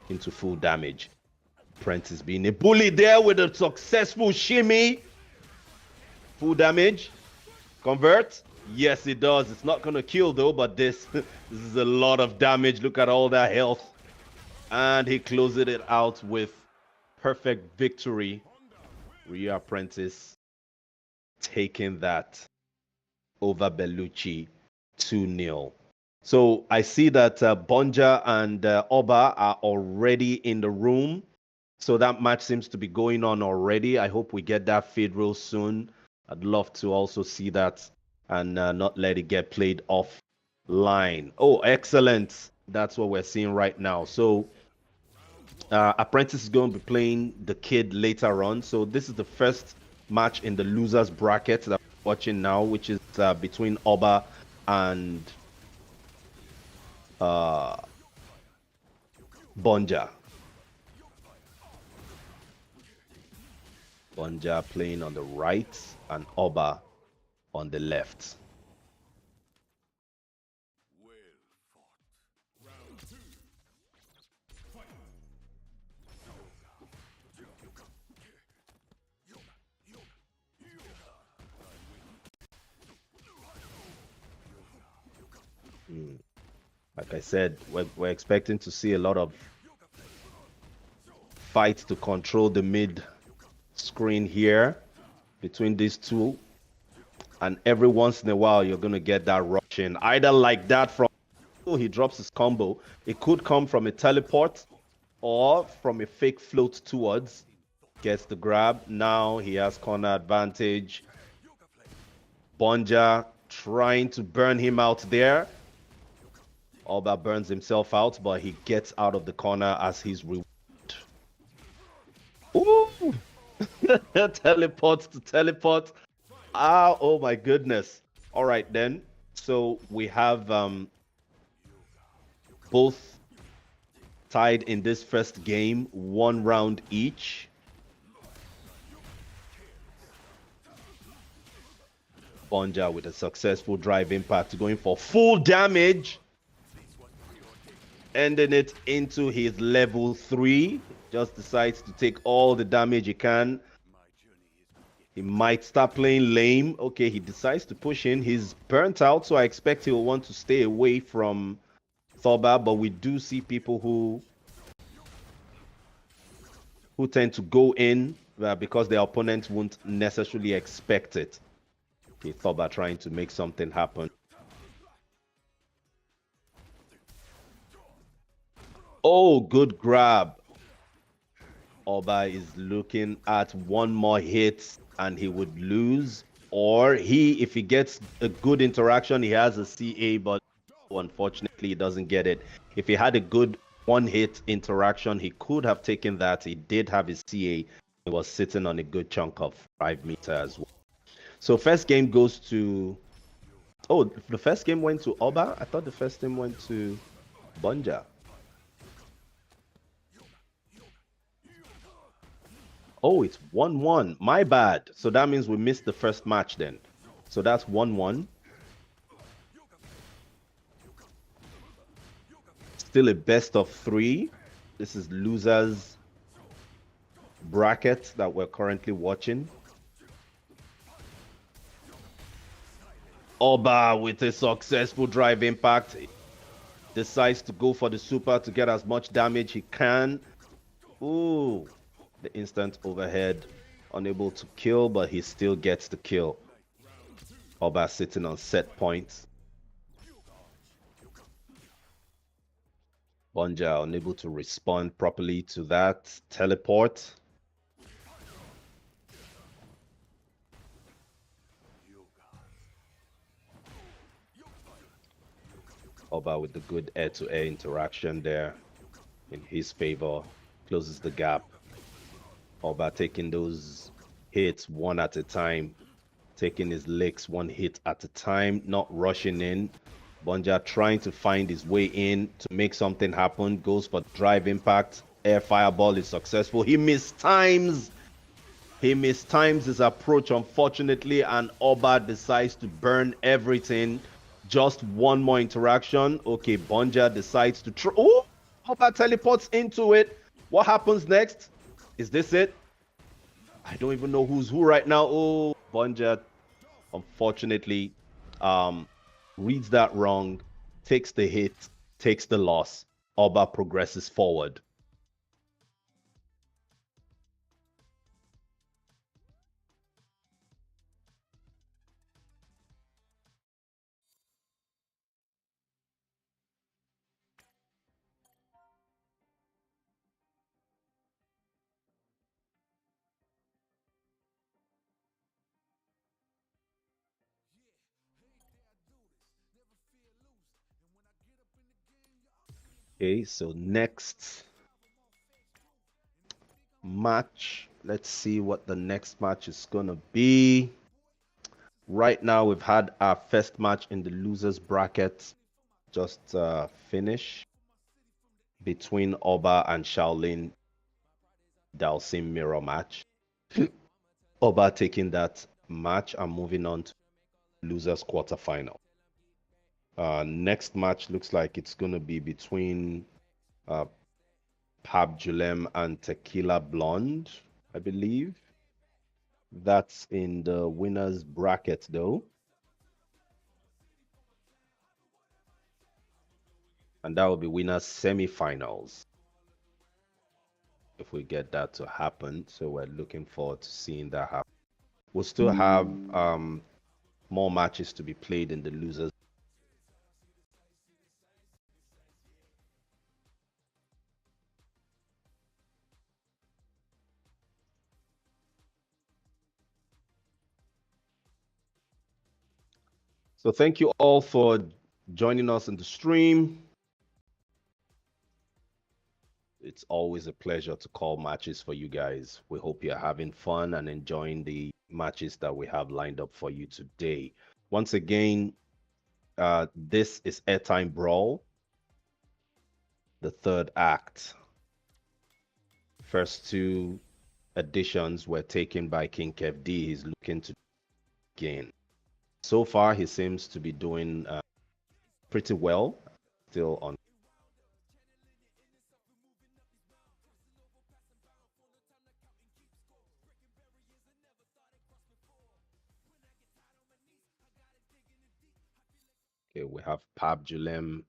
into full damage. Prentice being a bully there with a successful shimmy. Full damage. Convert. Yes, it does. It's not going to kill, though, but this is a lot of damage. Look at all that health. And he closed it out with perfect victory. Rio Apprentice taking that over Bellucci 2-0. So I see that Bonja and Oba are already in the room. So that match seems to be going on already. I hope we get that feed real soon. I'd love to also see that and not let it get played offline. Oh, excellent. That's what we're seeing right now. So Apprentice is going to be playing the Kid later on. So this is the first match in the losers bracket that we're watching now, which is between Oba and Bonja. Bonja playing on the right and Oba on the left. Like I said, we're expecting to see a lot of fights to control the mid screen here between these two, and every once in a while you're going to get that rush in, either like that from he drops his combo. It could come from a teleport or from a fake float towards. Gets the grab. Now he has corner advantage. Bonja trying to burn him out there. Oba burns himself out, but he gets out of the corner as his reward. Ooh! Teleport to teleport. Ah, oh my goodness. All right then. So we have both tied in this first game, 1 round each. Bonja with a successful drive impact, going for full damage. Ending it into his level 3. Just decides to take all the damage he can. He might start playing lame. Okay, he decides to push in. He's burnt out, so I expect he'll want to stay away from Thoba, but we do see people who tend to go in because their opponents won't necessarily expect it. Okay, Thoba trying to make something happen. Oh, good grab. Oba is looking at one more hit and he would lose. Or if he gets a good interaction, he has a CA, but unfortunately he doesn't get it. If he had a good one-hit interaction, he could have taken that. He did have his CA. He was sitting on a good chunk of 5 meters as well. So first game goes to... Oh, the first game went to Oba? I thought the first game went to Bonja. Oh, it's 1-1. My bad. So that means we missed the first match then. So that's 1-1. Still a best of 3. This is losers bracket that we're currently watching. Oba with a successful drive impact. Decides to go for the super to get as much damage he can. Ooh. The instant overhead, unable to kill, but he still gets the kill. Oba sitting on set points. Bonja unable to respond properly to that teleport. Oba with the good air-to-air interaction there in his favor. Closes the gap. Oba taking those hits one at a time. Taking his licks one hit at a time. Not rushing in. Bonja trying to find his way in to make something happen. Goes for drive impact. Air fireball is successful. He mistimes. He mistimes his approach, unfortunately, and Oba decides to burn everything. Just one more interaction. Okay, Bonja decides to try. Oh, Oba teleports into it. What happens next? Is this it? I don't even know who's who right now. Oh, Bonja, unfortunately, reads that wrong, takes the hit, takes the loss. Oba progresses forward. Okay, so next match. Let's see what the next match is gonna be. Right now, we've had our first match in the losers bracket just finish between Oba and Shaolin Dalsim mirror match. Oba taking that match and moving on to losers quarterfinal. Next match looks like it's gonna be between uh, Pab Julem and Tequila Blonde, I believe. That's in the winners bracket though. And that will be winners semifinals if we get that to happen. So we're looking forward to seeing that happen. We'll still have more matches to be played in the losers. So thank you all for joining us in the stream. It's always a pleasure to call matches for you guys. We hope you're having fun and enjoying the matches that we have lined up for you today. Once again, this is Airtime Brawl, the third act. First two editions were taken by King Kev D. He's looking to gain. So far, he seems to be doing pretty well. Still on. Okay, we have Pab Julem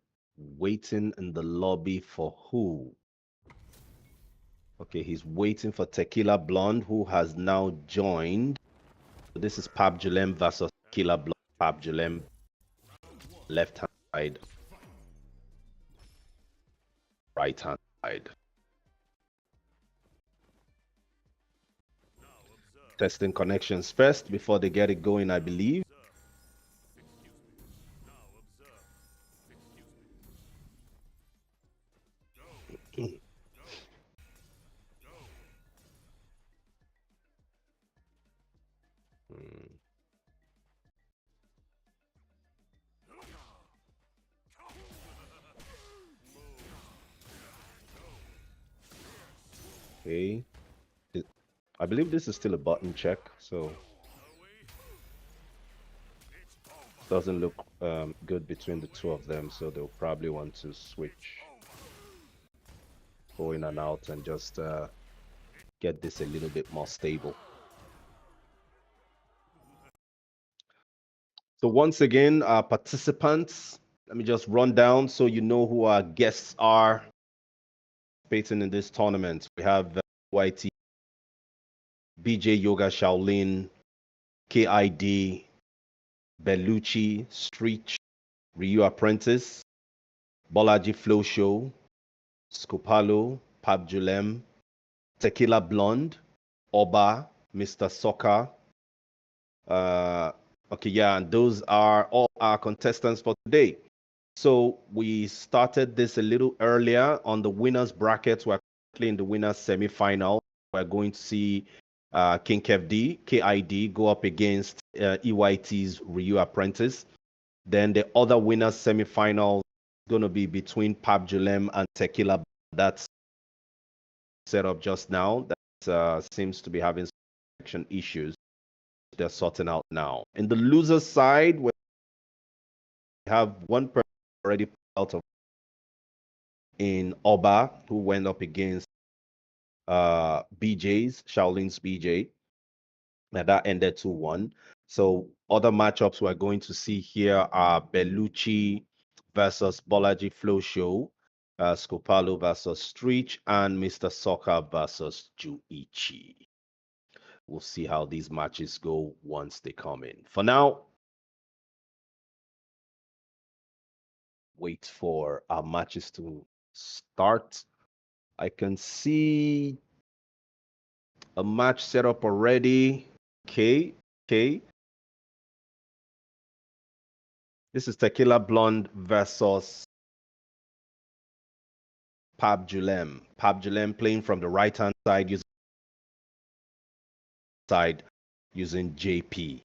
waiting in the lobby for who? Okay, he's waiting for Tequila Blonde, who has now joined. So this is Pab Julem versus Tequila Blonde. Pab Julem, left hand side, right hand side. Testing connections first before they get it going, I believe. Okay. I believe this is still a button check, so doesn't look good between the two of them, so they'll probably want to switch, go in and out, and just get this a little bit more stable. So once again, our participants, let me just run down so you know who our guests are participating in this tournament. We have EYT, BJ Yoga Shaolin, KID, Bellucci, Street, Ryu Apprentice, Bolaji Flow Show, Scopalo, Pabjulem, Tequila Blonde, Oba, Mr. Soccer. Okay, yeah, and those are all our contestants for today. So we started this a little earlier on the winners brackets. We're currently in the winners semi-final. We're going to see King KFD, KID go up against EYT's Ryu Apprentice. Then the other winners semi-final is going to be between Pabjulem and Tequila. That's set up just now. That seems to be having some connection issues. They're sorting out now. In the loser side, we have one person already out of in Oba, who went up against BJ's, Shaolin's BJ. Now that ended 2-1. So other matchups we're going to see here are Bellucci versus Bolaji Flow Show, Scopalo versus Streech, and Mr. Soccer versus Juichi. We'll see how these matches go once they come in. For now, wait for our matches to start. I can see a match set up already. Okay. This is Tequila Blonde versus Pabjulem. Pabjulem playing from the right-hand side using JP.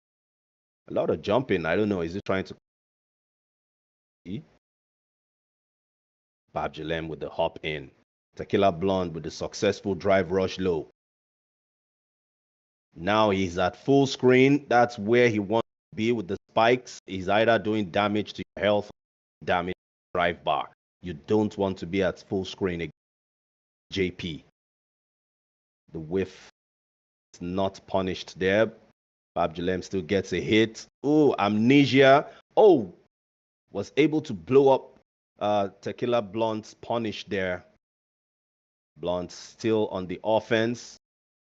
A lot of jumping. I don't know. Is he trying to... Pabjulem with the hop in. Tequila Blonde with the successful drive rush low. Now he's at full screen. That's where he wants to be with the spikes. He's either doing damage to your health or damage to drive bar. You don't want to be at full screen again. JP. The whiff is not punished there. Pabjulem still gets a hit. Oh, amnesia. Oh, was able to blow up Tequila Blonde's punish there. Blonde still on the offense.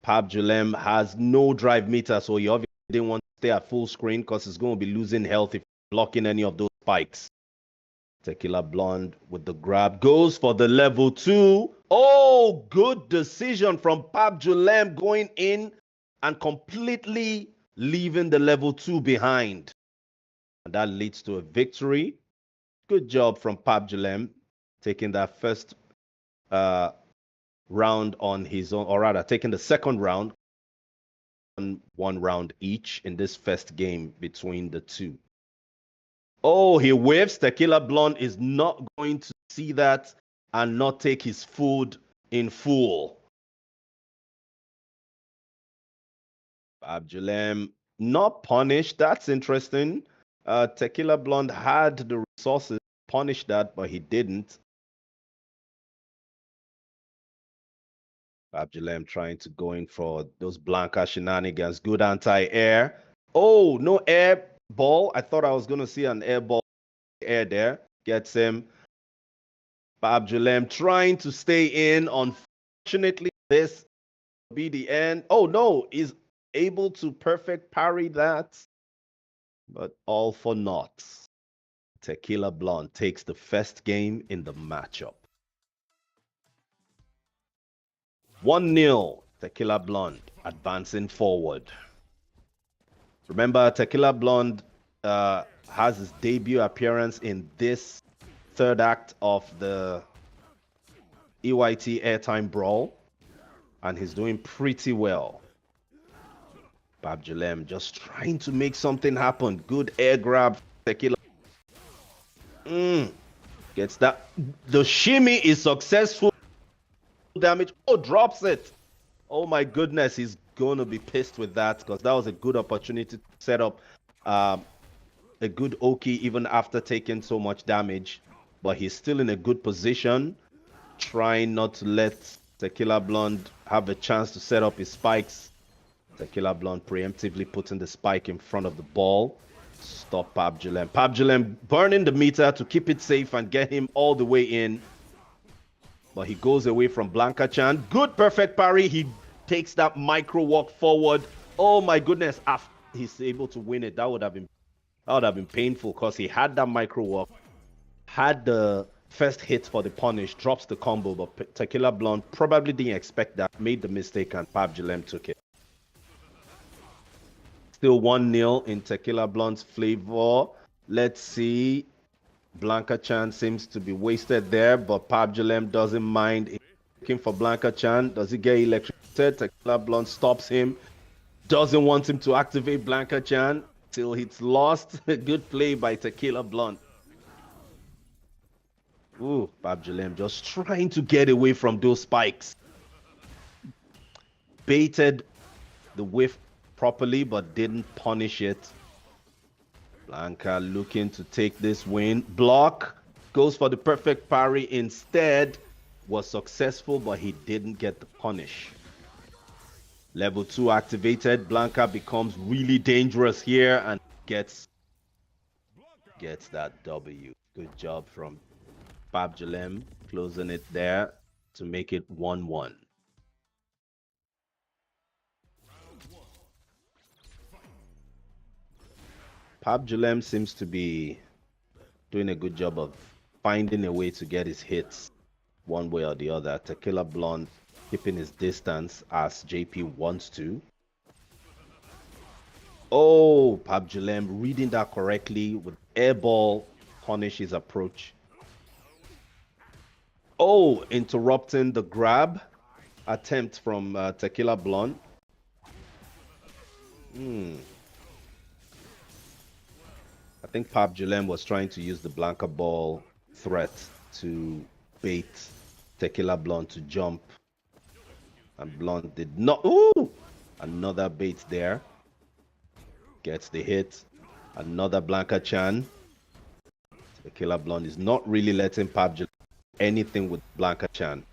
Pabjulem has no drive meter, so he obviously didn't want to stay at full screen because he's going to be losing health if blocking any of those spikes. Tequila Blonde with the grab goes for the level 2. Oh, good decision from Pabjulem going in and completely leaving the level 2 behind. And that leads to a victory. Good job from Pabjulem taking that first round on his own, or rather taking the second round, one round each in this first game between the two. Oh, he whiffs. Tequila Blonde is not going to see that and not take his food in full. Pabjulem not punished. That's interesting. Tequila Blonde had the resources to punish that, but he didn't. Pabjulem trying to go in for those Blanca shenanigans. Good anti-air. Oh, no air ball. I thought I was going to see an air ball. Air there. Gets him. Pabjulem trying to stay in. Unfortunately, this will be the end. Oh, no. He's able to perfect parry that. But all for naught. Tequila Blonde takes the first game in the matchup. 1-0, Tequila Blonde advancing forward. Remember, Tequila Blonde has his debut appearance in this third act of the EYT Airtime Brawl, and he's doing pretty well. Pabjulem just trying to make something happen. Good air grab, Tequila. Gets that. The shimmy is successful. Damage. Oh, drops it. Oh my goodness, he's gonna be pissed with that because that was a good opportunity to set up a good Oki even after taking so much damage. But he's still in a good position, trying not to let Tequila Blonde have a chance to set up his spikes. Tequila Blonde preemptively putting the spike in front of the ball. Stop Pabjulem. Pabjulem burning the meter to keep it safe and get him all the way in. But he goes away from Blanca Chan. Good perfect parry. He takes that micro walk forward. Oh my goodness. After he's able to win it, that would have been painful because he had that micro walk, had the First hit for the punish, drops the combo, but Tequila Blonde probably didn't expect that, made the mistake, and Pabjulem took it. Still 1-0 in Tequila Blonde's favor. Let's see. Blanca Chan seems to be wasted there, but Pabjulem doesn't mind looking for Blanca Chan. Does he get electrocuted? Tequila Blonde stops him. Doesn't want him to activate Blanca Chan till it's lost. Good play by Tequila Blonde. Ooh, Pabjulem just trying to get away from those spikes. Baited the whiff properly, but didn't punish it. Blanca looking to take this win. Block, goes for the perfect parry instead. Was successful, but he didn't get the punish. Level 2 activated. Blanca becomes really dangerous here and gets that W. Good job from Pabjulem, closing it there to make it 1-1. Pabjulem seems to be doing a good job of finding a way to get his hits one way or the other. Tequila Blonde keeping his distance as JP wants to. Oh, Pabjulem reading that correctly with airball punish his approach. Oh, interrupting the grab attempt from Tequila Blonde. I think Pabjulem was trying to use the Blanca ball threat to bait Tequila Blonde to jump. And Blonde did not. Ooh! Another bait there. Gets the hit. Another Blanca Chan. Tequila Blonde is not really letting Pabjulem do anything with Blanca Chan.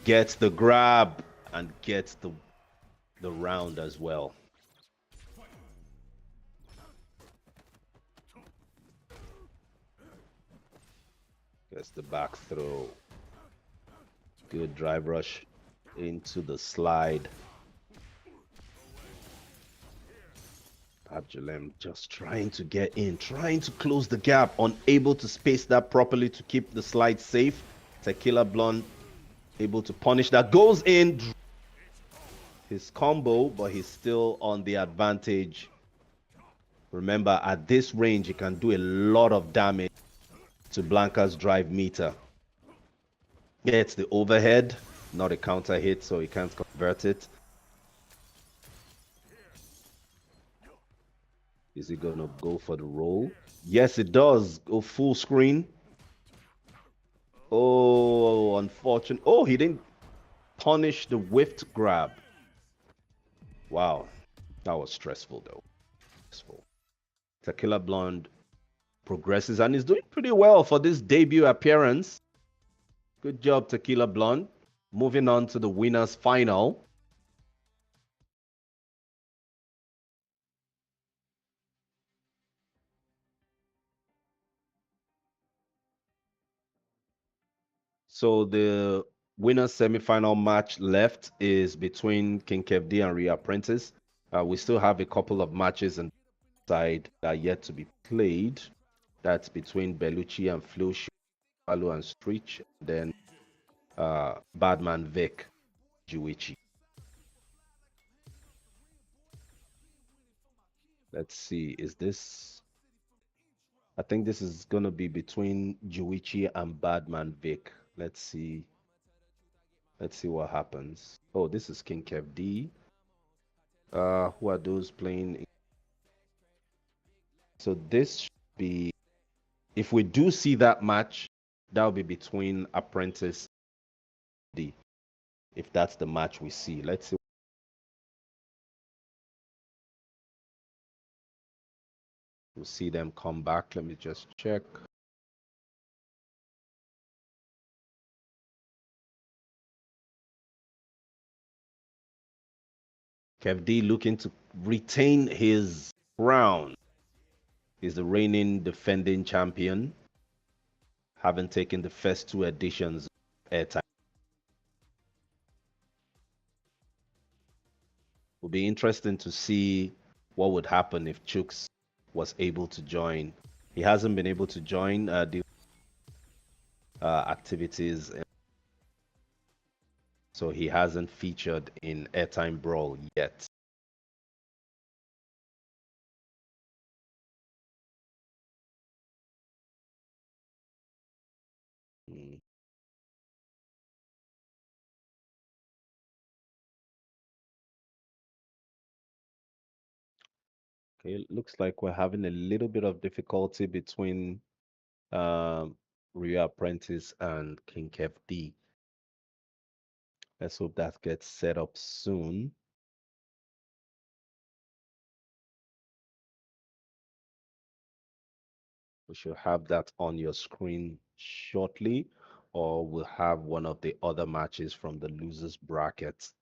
Gets the grab and gets the round as well. Gets the back throw. Good drive rush into the slide. Pabjulem just trying to get in, trying to close the gap, unable to space that properly to keep the slide safe. Tequila Blonde able to punish that. Goes in. His combo, but he's still on the advantage. Remember, at this range, he can do a lot of damage to Blanca's drive meter. Gets the overhead, not a counter hit, so he can't convert it. Is he gonna go for the roll? Yes, it does. Go full screen. Oh, unfortunate. Oh, he didn't punish the whiffed grab. Wow, that was stressful though. Stressful. Tequila Blonde progresses and is doing pretty well for this debut appearance. Good job, Tequila Blonde. Moving on to the winners final. So the winners semi-final match left is between King KevD and Rhea Prentice. We still have a couple of matches and side that are yet to be played. That's between Bellucci and Flush, Palu and Streech, then Badman Vic, Juichi. Let's see, is this? I think this is gonna be between Juichi and Badman Vic. Let's see. Let's see what happens. Oh, this is King Kev D. Who are those playing? So this should be, if we do see that match, that will be between Apprentice and D. If that's the match we see. Let's see. We'll see them come back. Let me just check. Kev D looking to retain his crown. He's the reigning defending champion, having taken the first two editions of Airtime. Will be interesting to see what would happen if Chooks was able to join. He hasn't been able to join activities. So he hasn't featured in Airtime Brawl yet. Mm. Okay, it looks like we're having a little bit of difficulty between um, Rio Apprentice and King FD. Let's hope that gets set up soon. We should have that on your screen shortly, or we'll have one of the other matches from the losers bracket.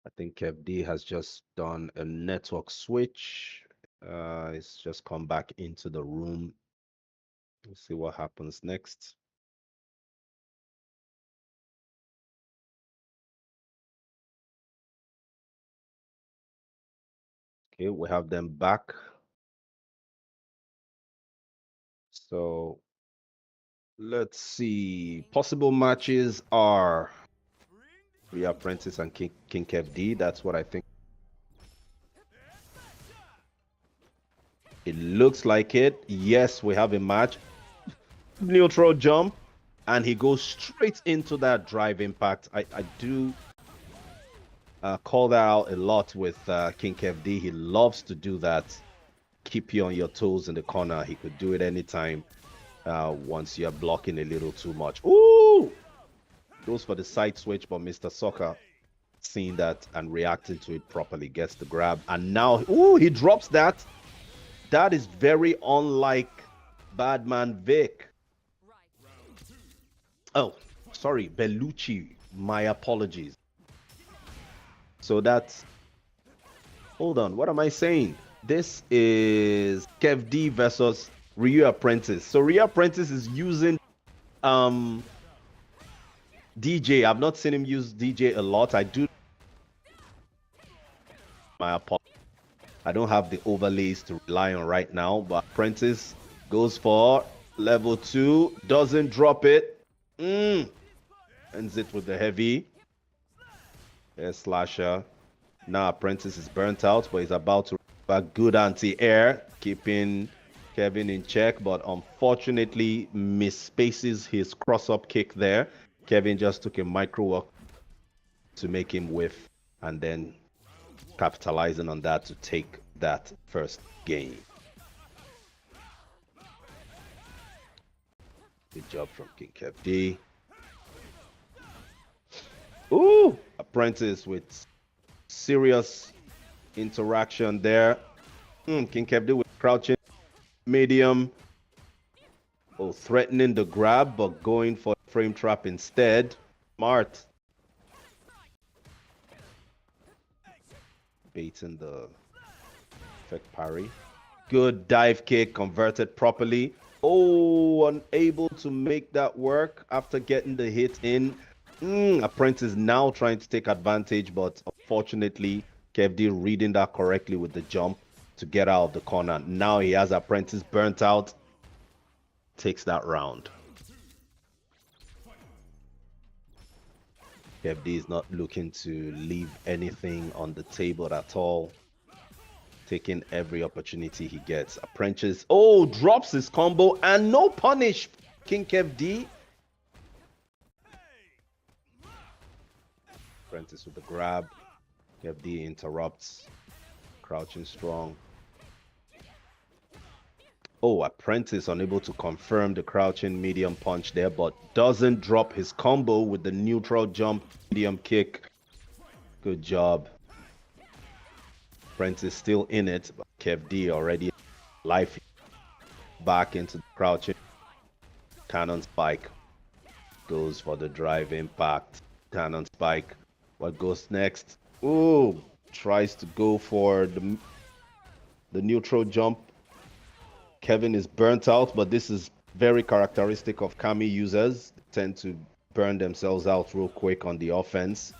I think FD has just done a network switch. It's just come back into the room. Let's see what happens next. Okay, we have them back. So let's see. Possible matches are Ria Apprentice and King FD. That's what I think. It looks like it. Yes, we have a match. Neutral jump, and he goes straight into that drive impact. I do call that out a lot with King FD. He loves to do that. Keep you on your toes in the corner. He could do it anytime once you're blocking a little too much. Ooh! Goes for the side switch, but Mr. Soccer seeing that and reacting to it properly gets the grab. And now, ooh, he drops that. That is very unlike Badman Vic. Oh, sorry, Bellucci. My apologies. So that's, hold on, what am I saying? This is Kev D versus Ryu Apprentice. So Ryu Apprentice is using DJ. I've not seen him use DJ a lot. I do. My apologies. I don't have the overlays to rely on right now, but Apprentice goes for level 2, doesn't drop it. Ends it with the heavy. Air slasher. Now Apprentice is burnt out, but he's about to back good anti-air, keeping Kevin in check, but unfortunately misspaces his cross-up kick there. Kevin just took a micro walk to make him whiff, and then capitalizing on that to take that first game. Good job from King Kev D. Ooh, Apprentice with serious interaction there. King Kev D with crouching medium. Oh, threatening the grab, but going for frame trap instead. Smart. Baiting the effect parry. Good dive kick, converted properly. Oh, unable to make that work after getting the hit in. Apprentice now trying to take advantage, but unfortunately, KFD reading that correctly with the jump to get out of the corner. Now he has Apprentice burnt out. Takes that round. KFD is not looking to leave anything on the table at all. Taking every opportunity he gets. Apprentice, oh, drops his combo and no punish. King KFD. Apprentice with the grab. KFD interrupts. Crouching strong. Oh, Apprentice unable to confirm the crouching medium punch there, but doesn't drop his combo with the neutral jump medium kick. Good job. Apprentice still in it, but KFD already life back into the crouching. Cannon spike. Goes for the drive impact. Cannon spike. What goes next? Ooh, tries to go for the neutral jump. Kevin is burnt out, but this is very characteristic of Kami users. They tend to burn themselves out real quick on the offense.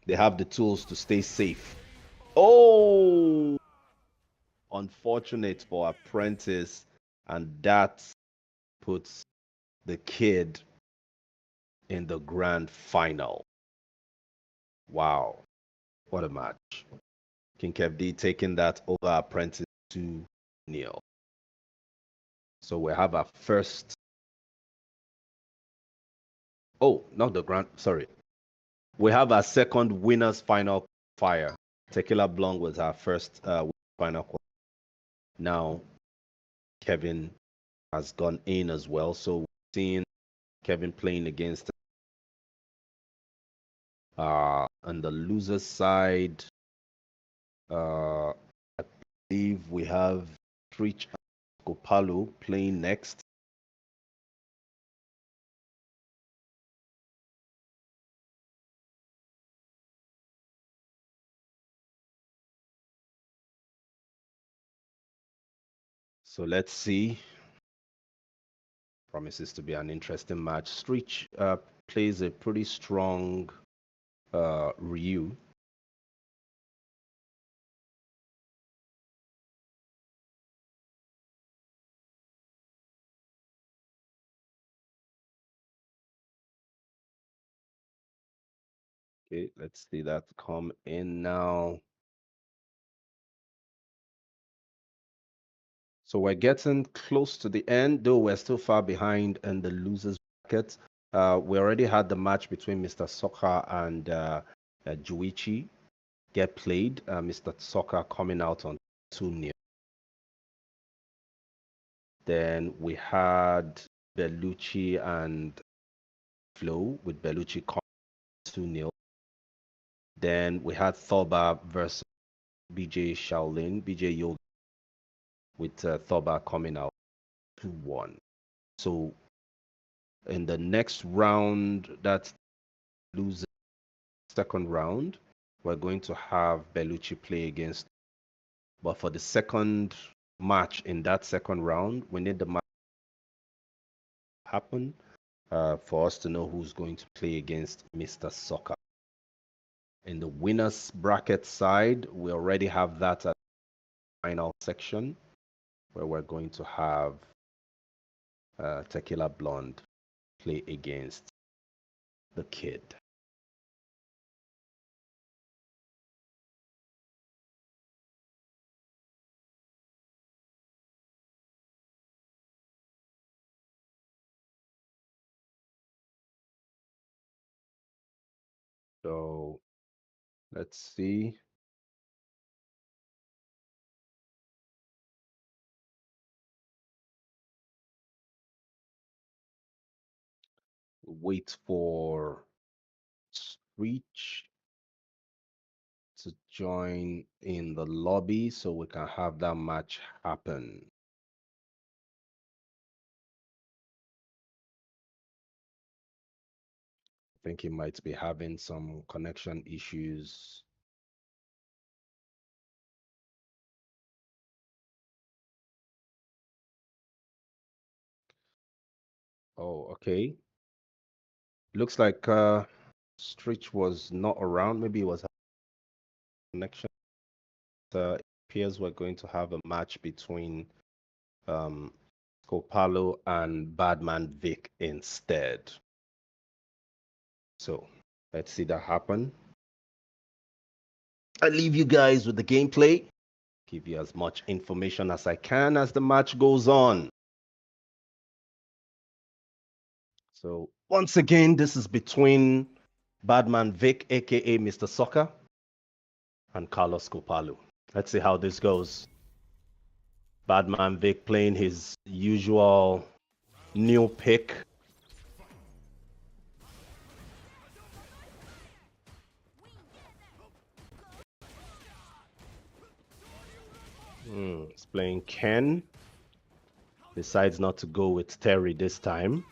They have the tools to stay safe. Oh! Unfortunate for Apprentice. and that puts the kid in the grand final. Wow, what a match. King Kev taking that over Apprentice 2-0. So we have our first. Oh, not the grand. Sorry. We have our second winners final fire. Tequila Blanc was our first final. Now, Kevin has gone in as well. So we're seeing Kevin playing against on the loser side. I believe we have Trich Kopalo playing next. So let's see. Promises to be an interesting match. Streech plays a pretty strong Ryu. Okay, let's see that come in now. So we're getting close to the end, though we're still far behind in the losers bracket. We already had the match between Mr. Soccer and Juichi get played. Mr. Soccer coming out on 2-0. Then we had Bellucci and Flo, with Bellucci coming 2-0. Then we had Thoba versus BJ Shaolin, BJ Yoga, with Thoba coming out 2-1. So in the next round, that's loser second round, we're going to have Bellucci play against. But for the second match in that second round, we need the match to happen for us to know who's going to play against Mr. Soccer. In the winners bracket side, we already have that at the final section where we're going to have Tequila Blonde play against the kid. So let's see. Wait for Screech to join in the lobby so we can have that match happen. I think he might be having some connection issues. Oh, okay. Looks like Stritch was not around. Maybe it was a connection. It appears we're going to have a match between Scopalo and Badman Vic instead. So let's see that happen. I leave you guys with the gameplay. Give you as much information as I can as the match goes on. So once again, this is between Badman Vic, aka Mr. Soccer, and Carlos Scopalo. Let's see how this goes. Badman Vic playing his usual new pick. He's playing Ken. Decides not to go with Terry this time.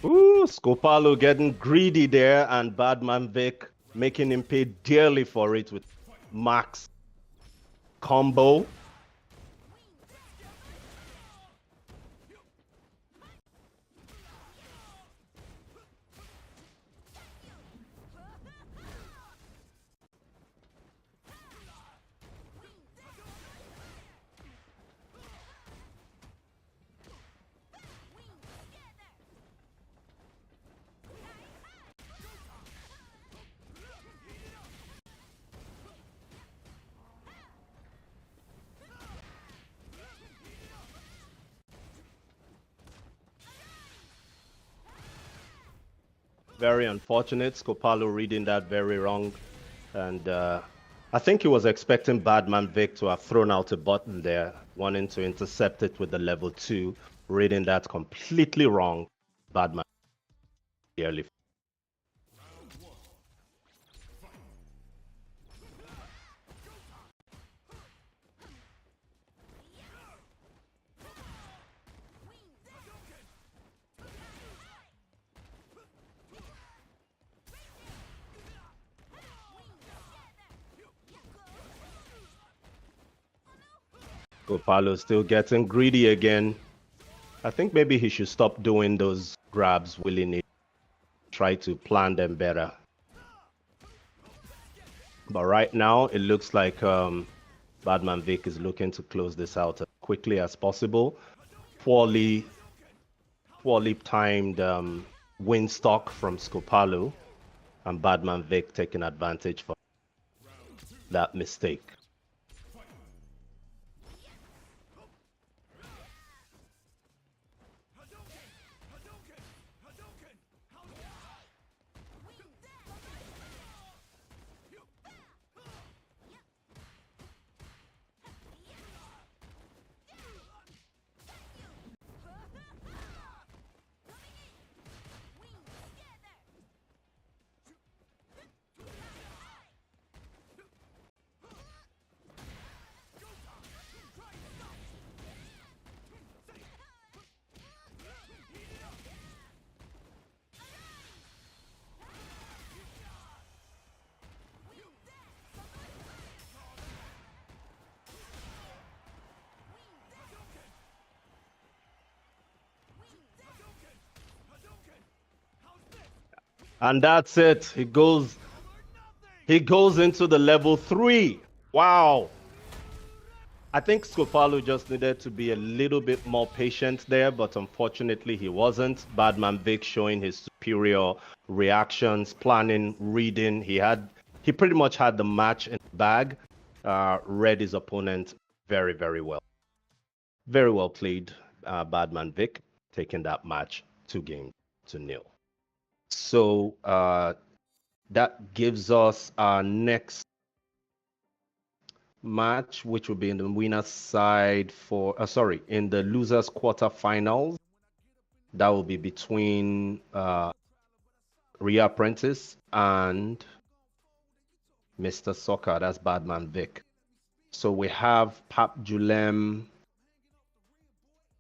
Ooh, Scopalo getting greedy there, and Badman Vic making him pay dearly for it with Max combo. Very unfortunate. Scopalo reading that very wrong. And I think he was expecting Badman Vic to have thrown out a button there, wanting to intercept it with the level 2. Reading that completely wrong. Badman dearly. Scopalo still getting greedy again. I think maybe he should stop doing those grabs willy-nilly. Try to plan them better. But right now, it looks like Badman Vic is looking to close this out as quickly as possible. Poorly timed win stock from Scopalo, and Badman Vic taking advantage for that mistake. And that's it. He goes into the level 3. Wow. I think Scopalo just needed to be a little bit more patient there, but unfortunately he wasn't. Badman Vic showing his superior reactions, planning, reading. He pretty much had the match in the bag. Read his opponent very, very well. Very well played, Badman Vic, taking that match 2-0. So that gives us our next match, which will be in the winner's side for, in the losers quarterfinals. That will be between Rhea Prentice and Mr. Soccer. That's Badman Vic. So we have Pap Julem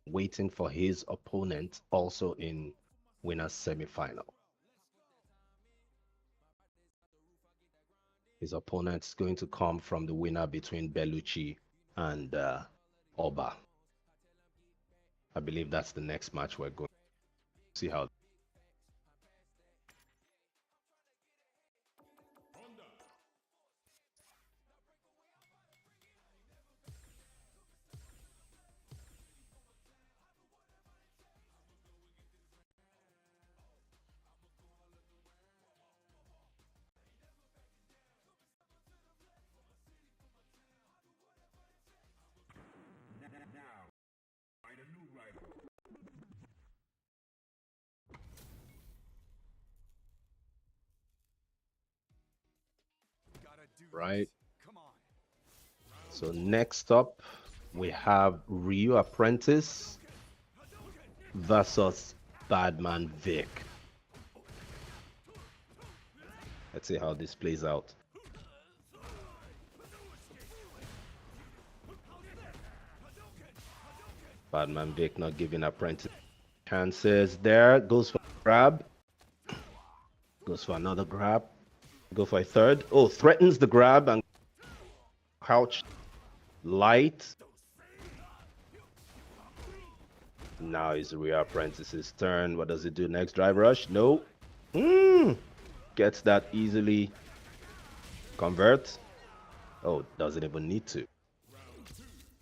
waiting for his opponent also in winner's semifinal. His opponent is going to come from the winner between Bellucci and Oba. I believe that's the next match we're going to see how. Right. So next up, we have Ryu Apprentice versus Badman Vic. Let's see how this plays out. Badman Vic not giving Apprentice chances there. Goes for Grab. Goes for another grab. Go for a third. Oh, threatens the grab and crouch light. Now it's the Real Apprentice's turn. What does it do next? Drive rush? No. Gets that easily. Convert. Oh, doesn't even need to.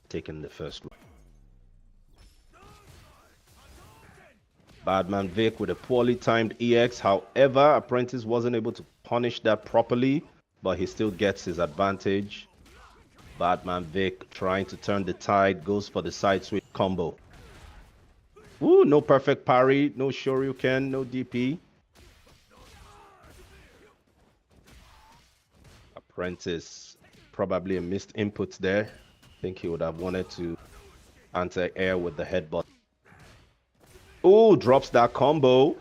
Taking the first one. Badman Vic with a poorly timed EX. However, Apprentice wasn't able to punish that properly, but he still gets his advantage. Badman Vic trying to turn the tide, goes for the side switch combo. Ooh, no perfect parry, no Shoryuken, no DP. Apprentice, probably a missed input there. I think he would have wanted to anti-air with the headbutt. Ooh, drops that combo.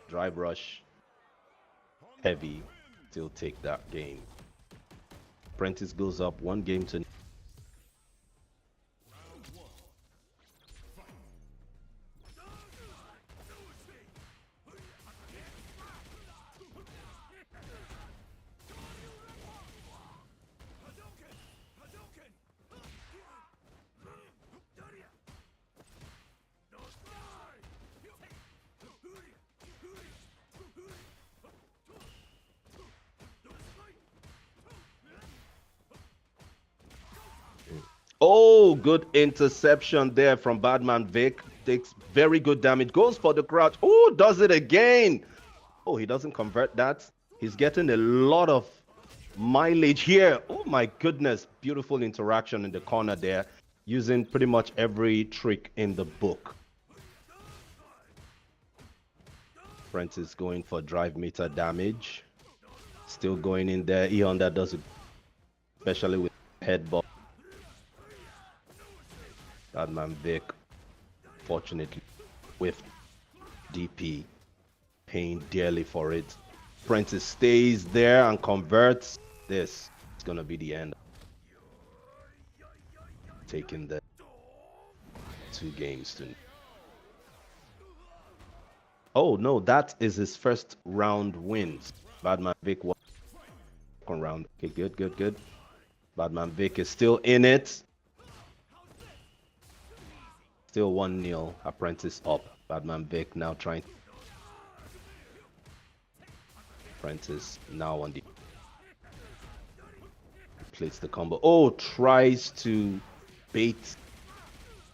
Drive rush. Heavy. Still take that game. Apprentice goes up 1 game to... Oh, good interception there from Badman Vic. Takes very good damage. Goes for the crouch. Oh, does it again. Oh, he doesn't convert that. He's getting a lot of mileage here. Oh my goodness. Beautiful interaction in the corner there. Using pretty much every trick in the book. Apprentice going for drive meter damage. Still going in there. E-Honda does it, especially with headbutt. Badman Vic, fortunately, with DP, paying dearly for it. Apprentice stays there and converts. This is going to be the end. Taking the 2 games to... Oh, no, that is his first round wins. Badman Vic won round. Okay, good, good, good. Badman Vic is still in it. Still 1-0. Apprentice up. Badman Vic now trying. Apprentice now on the... Plates the combo. Oh, tries to bait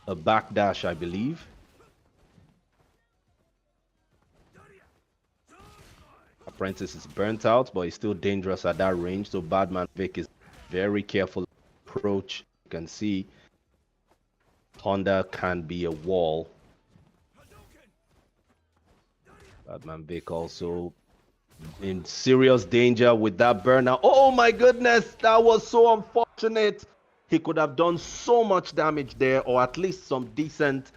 a backdash, I believe. Apprentice is burnt out, but he's still dangerous at that range. So Badman Vic is very careful approach. You can see Honda can be a wall. Badman Vic also in serious danger with that burnout. Oh my goodness, that was so unfortunate. He could have done so much damage there, or at least some decent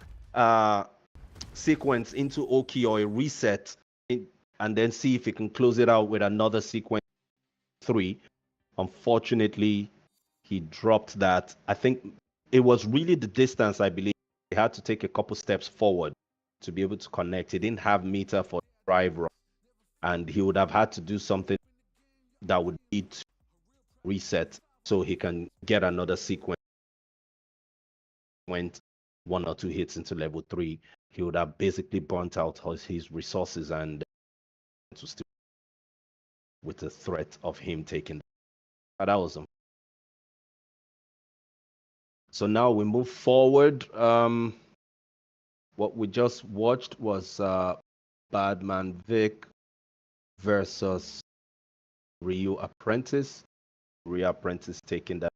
sequence into Oki or a reset, and then see if he can close it out with another sequence 3. Unfortunately, he dropped that. I think it was really the distance, I believe. He had to take a couple steps forward to be able to connect. He didn't have meter for drive run, and he would have had to do something that would need to reset so he can get another sequence. Went 1 or 2 hits into level 3, he would have basically burnt out his resources, and to still with the threat of him taking that was him. So now we move forward. What we just watched was Badman Vic versus Ryu Apprentice. Ryu Apprentice taking that.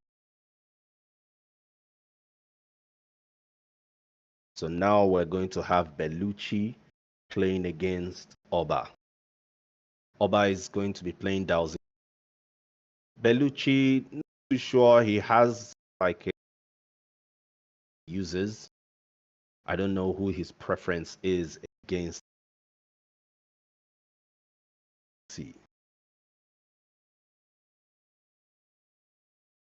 So now we're going to have Bellucci playing against Oba. Oba is going to be playing Dowsing. Bellucci, not too sure. He has like uses. I don't know who his preference is against. See.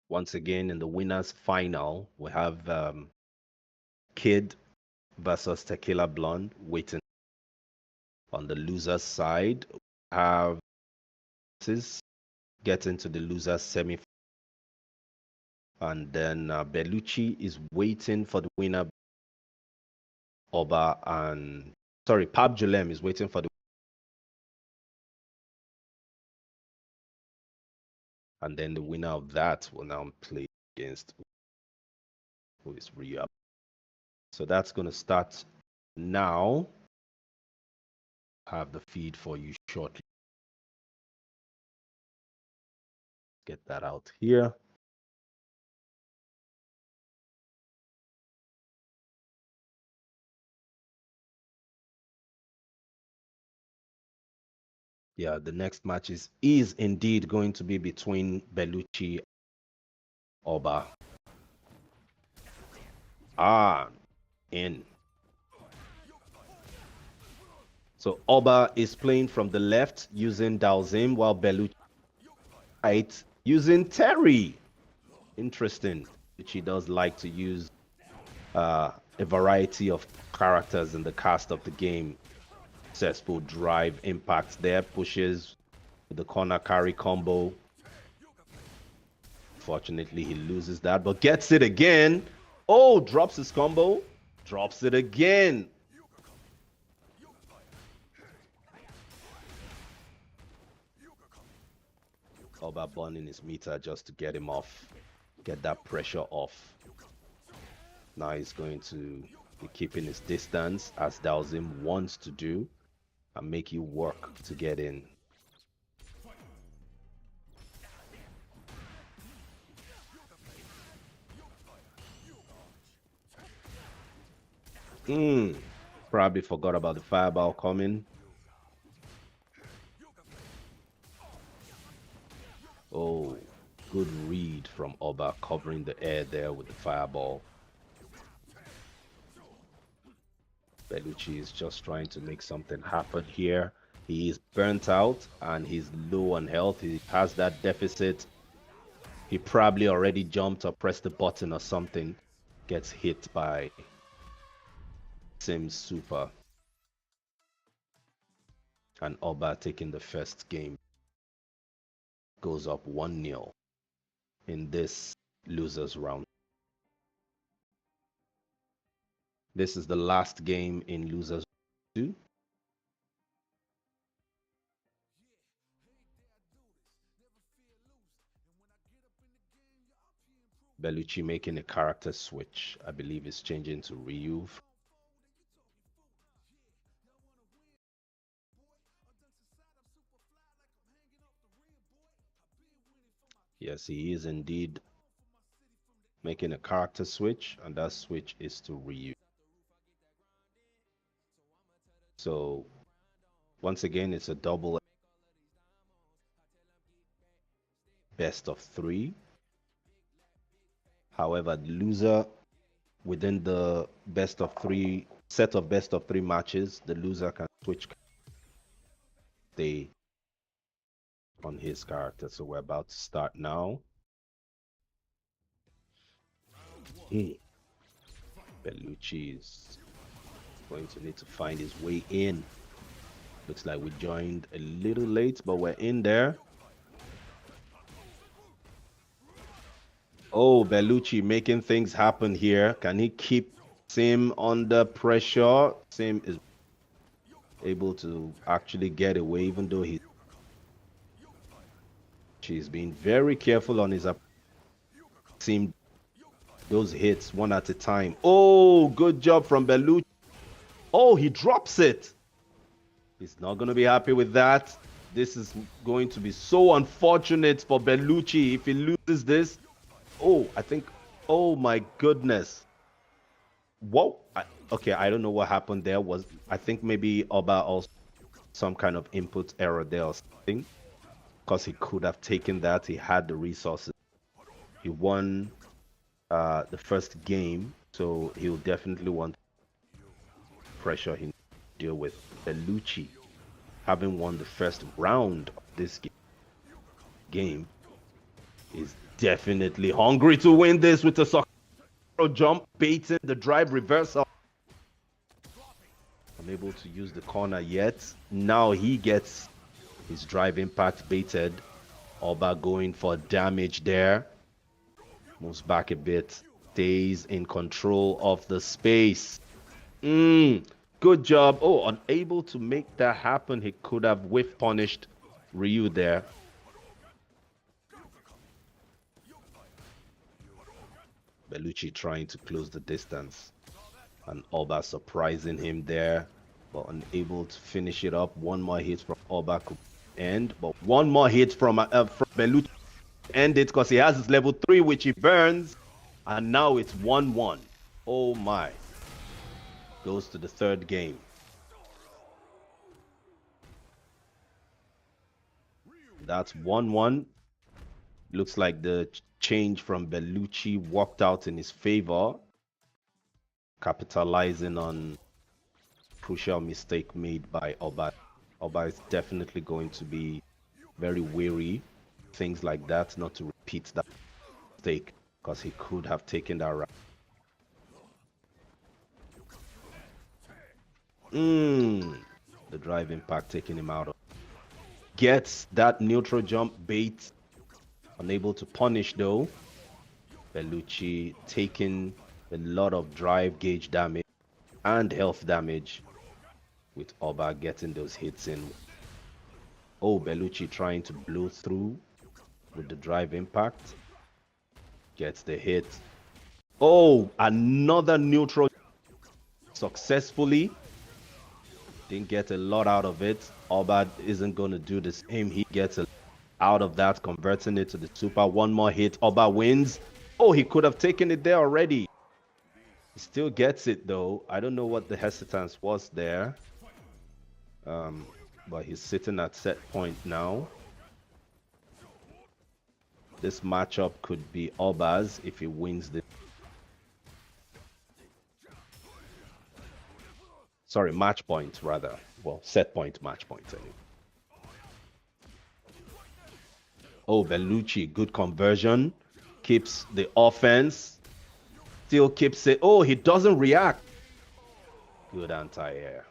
Once again, in the winners final, we have Kid versus Tequila Blonde waiting. On the loser's side, we have get into the loser's semi, and then Bellucci is waiting for the winner. Oba and Pab Julem is waiting for the, and then the winner of that will now play against who is Ryu. So that's going to start now. Have the feed for you shortly. Get that out here. Yeah, the next match is indeed going to be between Bellucci and Oba. In. So Oba is playing from the left using Dalzim, while Bellucci right using Terry. Interesting. She does like to use a variety of characters in the cast of the game. Successful drive impacts there, pushes the corner carry combo. Fortunately, he loses that, but gets it again. Oh, drops his combo, drops it again. Oba burning his meter just to get him off, get that pressure off. Now he's going to be keeping his distance, as Dalzim wants to do, and make you work to get in. Probably forgot about the fireball coming. Oh, good read from Oba, covering the air there with the fireball. Bellucci is just trying to make something happen here. He is burnt out and he's low on health. He has that deficit. He probably already jumped or pressed the button or something. Gets hit by Sim's super. And Oba taking the first game. Goes up 1-0 in this losers round. This is the last game in losers 2. Bellucci making a character switch. I believe it's changing to Ryu. Yes, he is indeed making a character switch, and that switch is to Ryu. So once again, it's a double best of 3. However, the loser within the best of 3 set of best of 3 matches, the loser can switch stay on his character. So we're about to start now. Bellucci is going to need to find his way in. Looks like we joined a little late, but we're in there. Oh, Bellucci making things happen here. Can he keep Sim under pressure? Sim is able to actually get away, even though she's been very careful on his Sim those hits one at a time. Oh, good job from Bellucci. Oh, he drops it. He's not going to be happy with that. This is going to be so unfortunate for Bellucci if he loses this. Oh, I think, oh my goodness. Whoa. Okay, I don't know what happened there. I think maybe Oba also some kind of input error there or something, because he could have taken that. He had the resources. He won the first game, so he'll definitely want pressure he deal with. Bellucci, having won the first round of this game, is definitely hungry to win this with a jump, baiting the drive reversal. Unable to use the corner yet. Now he gets his drive impact baited. Oba going for damage there. Moves back a bit. Stays in control of the space. Good job. Oh, unable to make that happen. He could have whiff punished Ryu there. Bellucci trying to close the distance. And Oba surprising him there, but unable to finish it up. One more hit from Oba could end, but one more hit from Bellucci end it because he has his level 3, which he burns. And now it's 1-1. Oh my. Goes to the third game. That's 1-1. Looks like the change from Bellucci worked out in his favor, capitalizing on crucial mistake made by Oba. Oba is definitely going to be very wary, things like that, not to repeat that mistake, because he could have taken that round. The drive impact taking him out of. Gets that neutral jump bait. Unable to punish though. Bellucci taking a lot of drive gauge damage and health damage, with Oba getting those hits in. Oh, Bellucci trying to blow through with the drive impact. Gets the hit. Oh, another neutral successfully. Didn't get a lot out of it. Oba isn't going to do the same. He gets a out of that, converting it to the super. One more hit. Oba wins. Oh, he could have taken it there already. He still gets it though. I don't know what the hesitance was there. But he's sitting at set point now. This matchup could be Oba's if he wins the. Sorry, match point rather. Well, set point, match point anyway. Oh, Bellucci, good conversion. Keeps the offense. Still keeps it. Oh, he doesn't react. Good anti-air.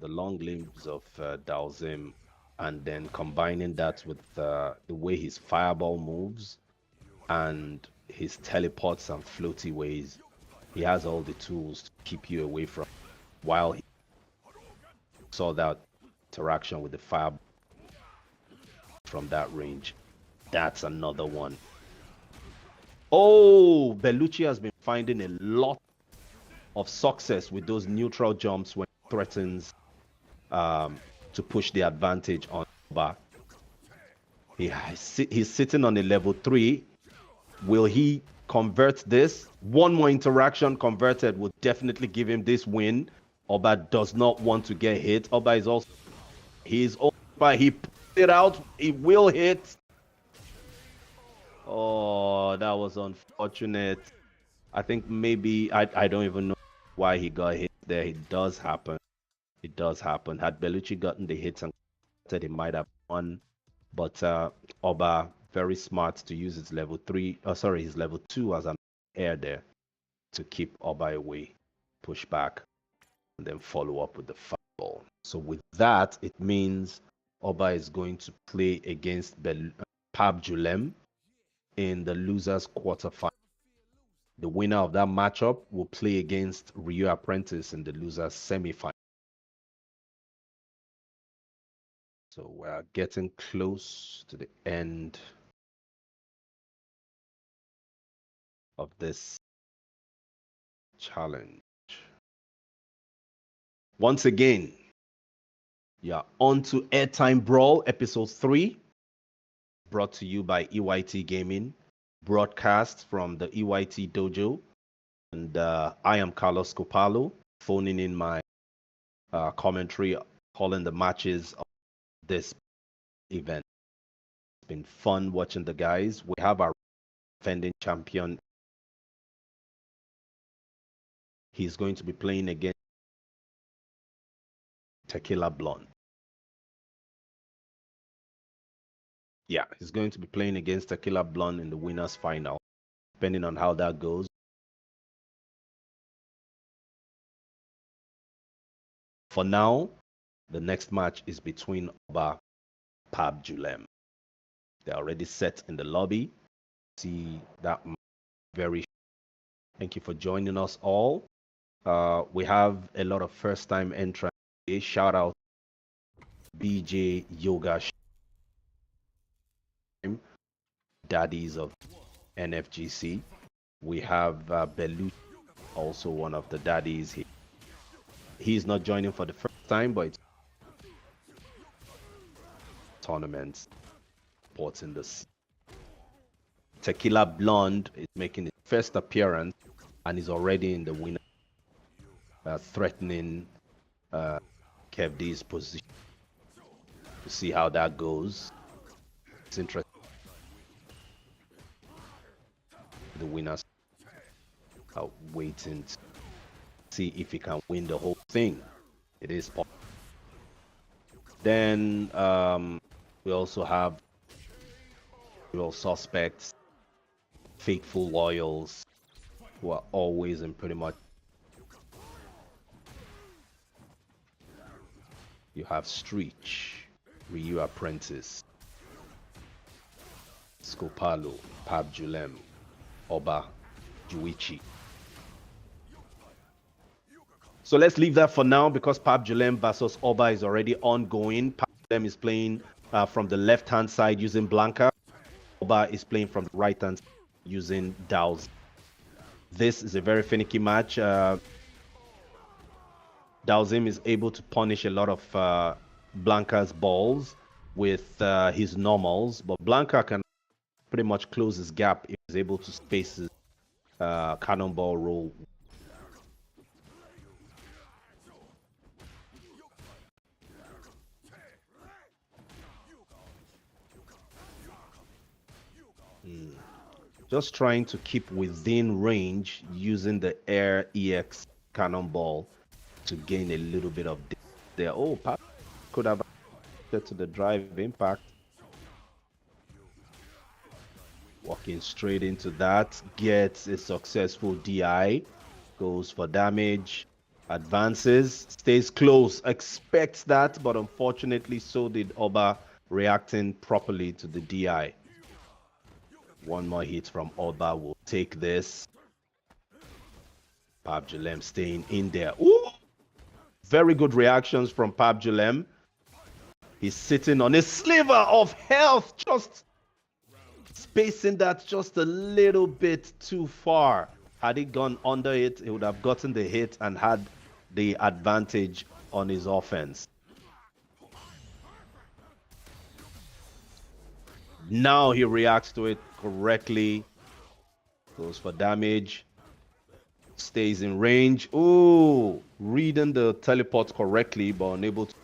The long limbs of Dalzim, and then combining that with the way his fireball moves and his teleports and floaty ways, he has all the tools to keep you away from. While he saw that interaction with the fire from that range, that's another one. Oh, Bellucci has been finding a lot of success with those neutral jumps when he threatens to push the advantage on Oba. He's sitting on a level 3. Will he convert this? One more interaction converted will definitely give him this win. Oba does not want to get hit. Oba is also, he's Oba. He put it out. He will hit. Oh, that was unfortunate. I think maybe I don't even know why he got hit there. It does happen. It does happen. Had Bellucci gotten the hits and he might have won. But Oba, very smart to use his level 3, his level 2 as an air there to keep Oba away, push back, and then follow up with the fireball. So with that, it means Oba is going to play against Pab Julem in the losers quarterfinal. The winner of that matchup will play against Ryu Apprentice in the losers semifinal. So we're getting close to the end of this challenge. Once again, you're on to Airtime Brawl episode 3, brought to you by EYT Gaming, broadcast from the EYT Dojo. And I am Carlos Copalo, phoning in my commentary, calling the matches of this event. It's been fun watching the guys. We have our defending champion. He's going to be playing against Tequila Blonde. Yeah, he's going to be playing against Tequila Blonde in the winners final, depending on how that goes. For now, the next match is between Oba Pab Julem. They're already set in the lobby. See that very. Thank you for joining us all. We have a lot of first-time entrants. A shout out BJ Yoga, daddies of NFGC. We have Belushi, also one of the daddies. He's not joining for the first time, but it's tournaments supporting this. Tequila Blonde is making his first appearance and is already in the winner, threatening Kev D's position. To see how that goes. It's interesting. The winners are waiting to see if he can win the whole thing. It is possible. Then we also have real suspects, faithful loyals, who are always in pretty much. You have Streech, Ryu Apprentice, Scopalo, Pab Julem, Oba, Juichi. So let's leave that for now because Pab Julem versus Oba is already ongoing. Pab Julem is playing from the left-hand side using Blanca. Oba is playing from the right-hand side using Dow's. This is a very finicky match. Dowsim is able to punish a lot of Blanca's balls with his normals, but Blanca can pretty much close his gap if he's able to space his cannonball roll. Just trying to keep within range using the Air EX cannonball to gain a little bit of there. Oh, Pap could have acted to the drive impact. Walking straight into that, gets a successful DI, goes for damage, advances, stays close, expects that, but unfortunately so did Oba, reacting properly to the DI. One more hit from Oba will take this. Pab Julem staying in there. Ooh! Very good reactions from Pab Julem. He's sitting on a sliver of health, just spacing that just a little bit too far. Had he gone under it, he would have gotten the hit and had the advantage on his offense. Now he reacts to it correctly. Goes for damage. Stays in range. Ooh, reading the teleport correctly, but unable to.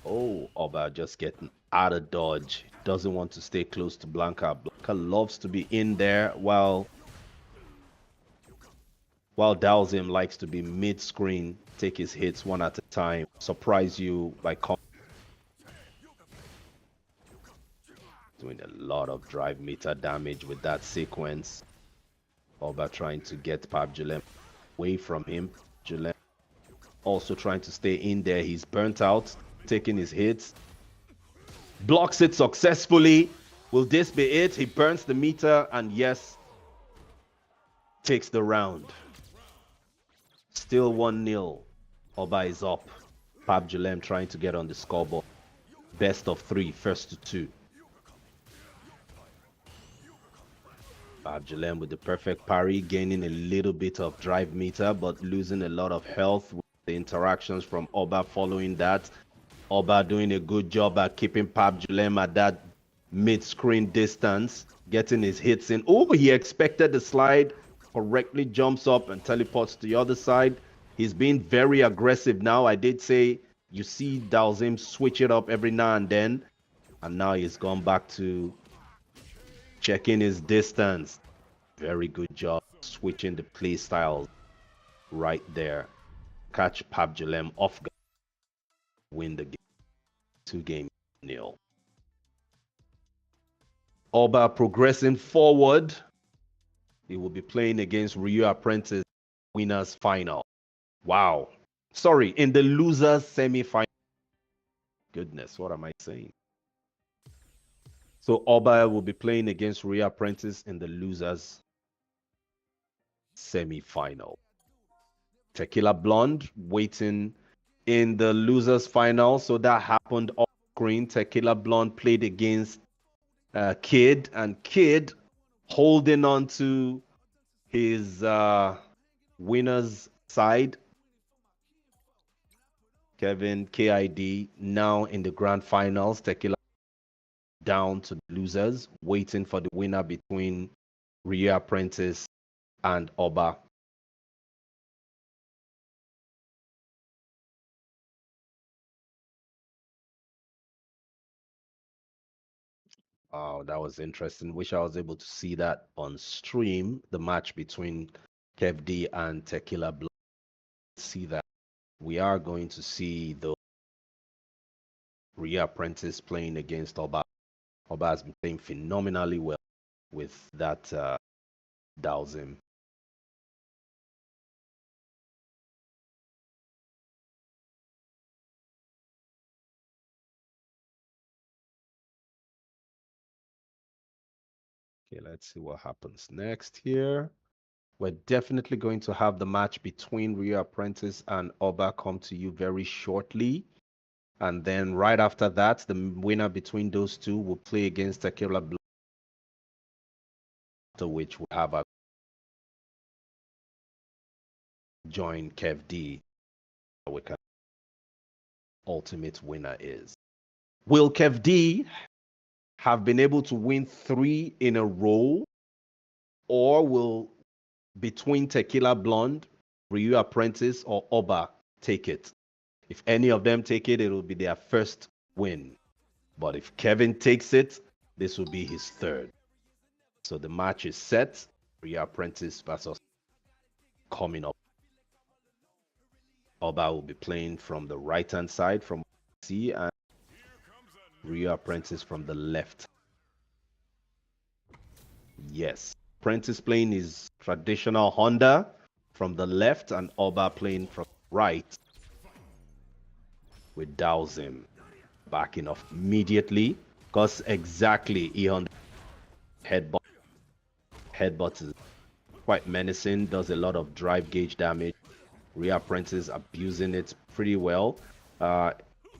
Oh, Oba just getting out of dodge. Doesn't want to stay close to Blanca. Blanca loves to be in there while Dowsim likes to be mid-screen, take his hits one at a time, surprise you by doing a lot of drive meter damage with that sequence. Oba trying to get Pab Julem away from him. Julem also trying to stay in there. He's burnt out, taking his hits. Blocks it successfully. Will this be it? He burns the meter and yes, takes the round. Still 1-0. Oba is up. Pab Julem trying to get on the scoreboard. Best of 3, first to 2. Pab Julem with the perfect parry, gaining a little bit of drive meter, but losing a lot of health with the interactions from Oba following that. Oba doing a good job at keeping Pab Julem at that mid-screen distance, getting his hits in. Oh, he expected the slide, correctly jumps up and teleports to the other side. He's being very aggressive now. I did say you see Dowsim switch it up every now and then, and now he's gone back to checking his distance. Very good job switching the play styles right there. Catch Pab Julem off guard, win the game. 2-0. Oba progressing forward. He will be playing against Rio Apprentice winners final. Wow. Sorry, in the losers semi-final. Goodness, what am I saying? So Oba will be playing against Rio Apprentice in the losers semi-final. Tequila Blonde waiting in the losers final. So that happened off screen. Tequila Blonde played against Kid, and Kid holding on to his winner's side. Kevin KID now in the grand finals. Tequila down to the losers, waiting for the winner between Rio Apprentice and Oba. Oh, that was interesting. Wish I was able to see that on stream. The match between Kev D and Tequila Blood. See that. We are going to see the Rio Apprentice playing against Oba. Oba has been playing phenomenally well with that Dowsim. Okay, let's see what happens next here. We're definitely going to have the match between Rio Apprentice and Oba come to you very shortly. And then right after that, the winner between those two will play against Tequila Blue, after which we'll have a join Kev D. We can ultimate winner is. Will Kev D have been able to win 3 in a row, or will between Tequila Blonde, Rio Apprentice, or Oba take it? If any of them take it, it will be their first win. But if Kevin takes it, this will be his third. So the match is set. Rio Apprentice versus coming up. Oba will be playing from the right-hand side from C, and Rio Apprentice from the left. Yes. Apprentice playing his traditional Honda from the left, and Oba playing from right with Dowsim backing off immediately, because exactly Honda headbutt is quite menacing, does a lot of drive gauge damage. Rio Apprentice abusing it pretty well.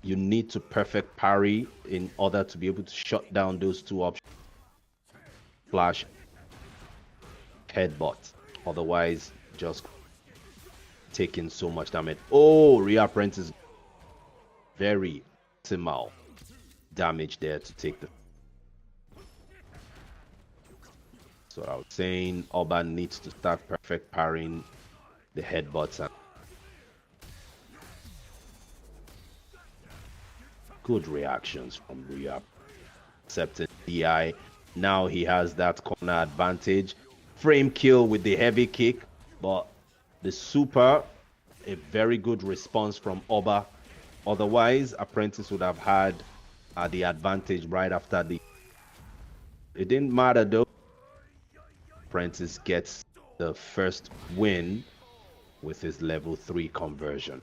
You need to perfect parry in order to be able to shut down those two options. Flash, headbutt. Otherwise, just taking so much damage. Oh, Rio Apprentice, very minimal damage there to take the. So I was saying Oba needs to start perfect parrying the headbutts. And good reactions from Rio, accepting DI. Now he has that corner advantage. Frame kill with the heavy kick, but the super, a very good response from Oba. Otherwise, Apprentice would have had the advantage right after the. It didn't matter though. Apprentice gets the first win with his level 3 conversion.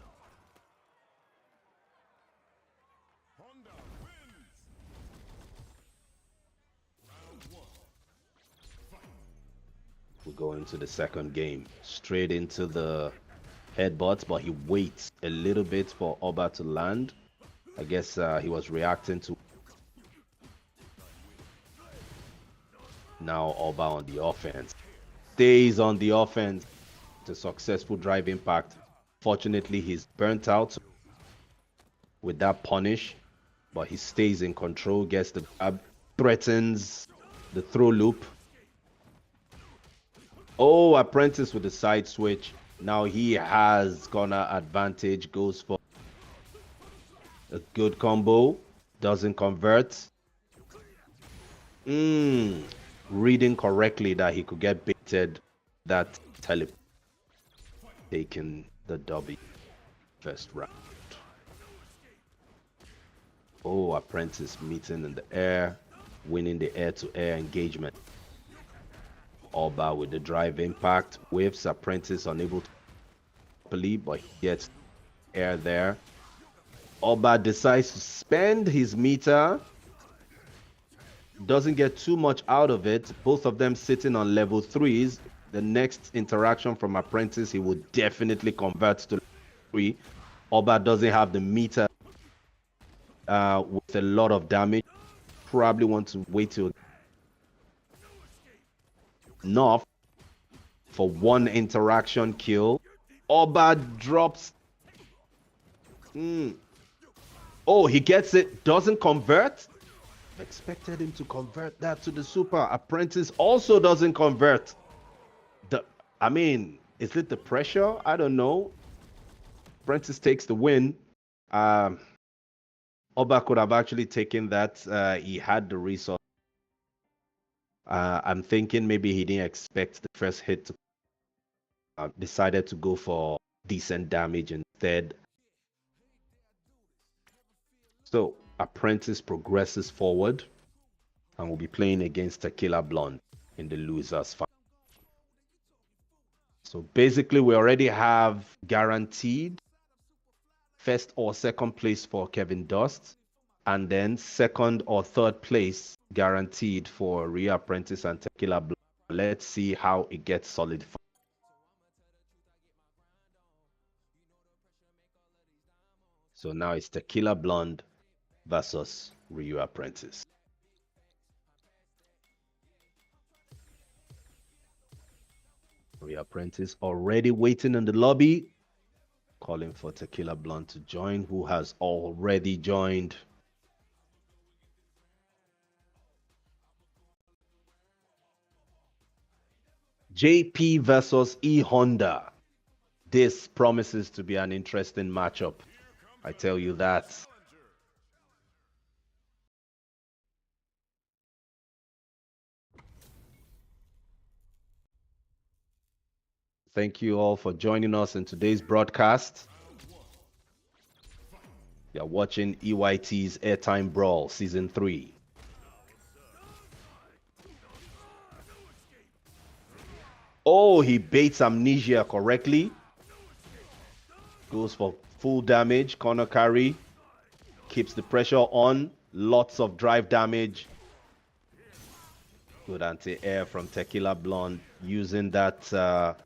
We go into the second game, straight into the headbutts, but he waits a little bit for Oba to land. I guess he was reacting to. Now Oba on the offense. Stays on the offense. It's a successful drive impact. Fortunately, he's burnt out with that punish, but he stays in control, gets the grab, threatens the throw loop. Oh, Apprentice with the side switch. Now he has corner advantage, goes for a good combo, doesn't convert. Reading correctly that he could get baited, that tele taking the W first round. Oh, Apprentice meeting in the air, winning the air-to-air engagement. Oba with the drive impact. Whiffs. Apprentice unable to properly, but he gets air there. Oba decides to spend his meter. Doesn't get too much out of it. Both of them sitting on level 3s. The next interaction from Apprentice, he will definitely convert to level 3. Oba doesn't have the meter with a lot of damage. Probably want to wait till enough for one interaction kill. Oba drops. Oh, he gets it. Doesn't convert. Expected him to convert that to the super. Apprentice also doesn't convert. I mean, is it the pressure? I don't know. Apprentice takes the win. Oba could have actually taken that. He had the resource. I'm thinking maybe he didn't expect the first hit to decided to go for decent damage instead. So Apprentice progresses forward and will be playing against Tequila Blonde in the losers final. So basically we already have guaranteed first or second place for Kevin Dust, and then second or third place guaranteed for Rhea Apprentice and Tequila Blonde. Let's see how it gets solidified. So now it's Tequila Blonde versus Ryu Apprentice. Ryu Apprentice already waiting in the lobby, calling for Tequila Blonde to join, who has already joined. JP versus E Honda. This promises to be an interesting matchup. I tell you that. Thank you all for joining us in today's broadcast. You're watching EYT's Airtime Brawl Season 3. Oh, he baits Amnesia correctly. Goes for full damage. Corner carry. Keeps the pressure on. Lots of drive damage. Good anti-air from Tequila Blonde. Using that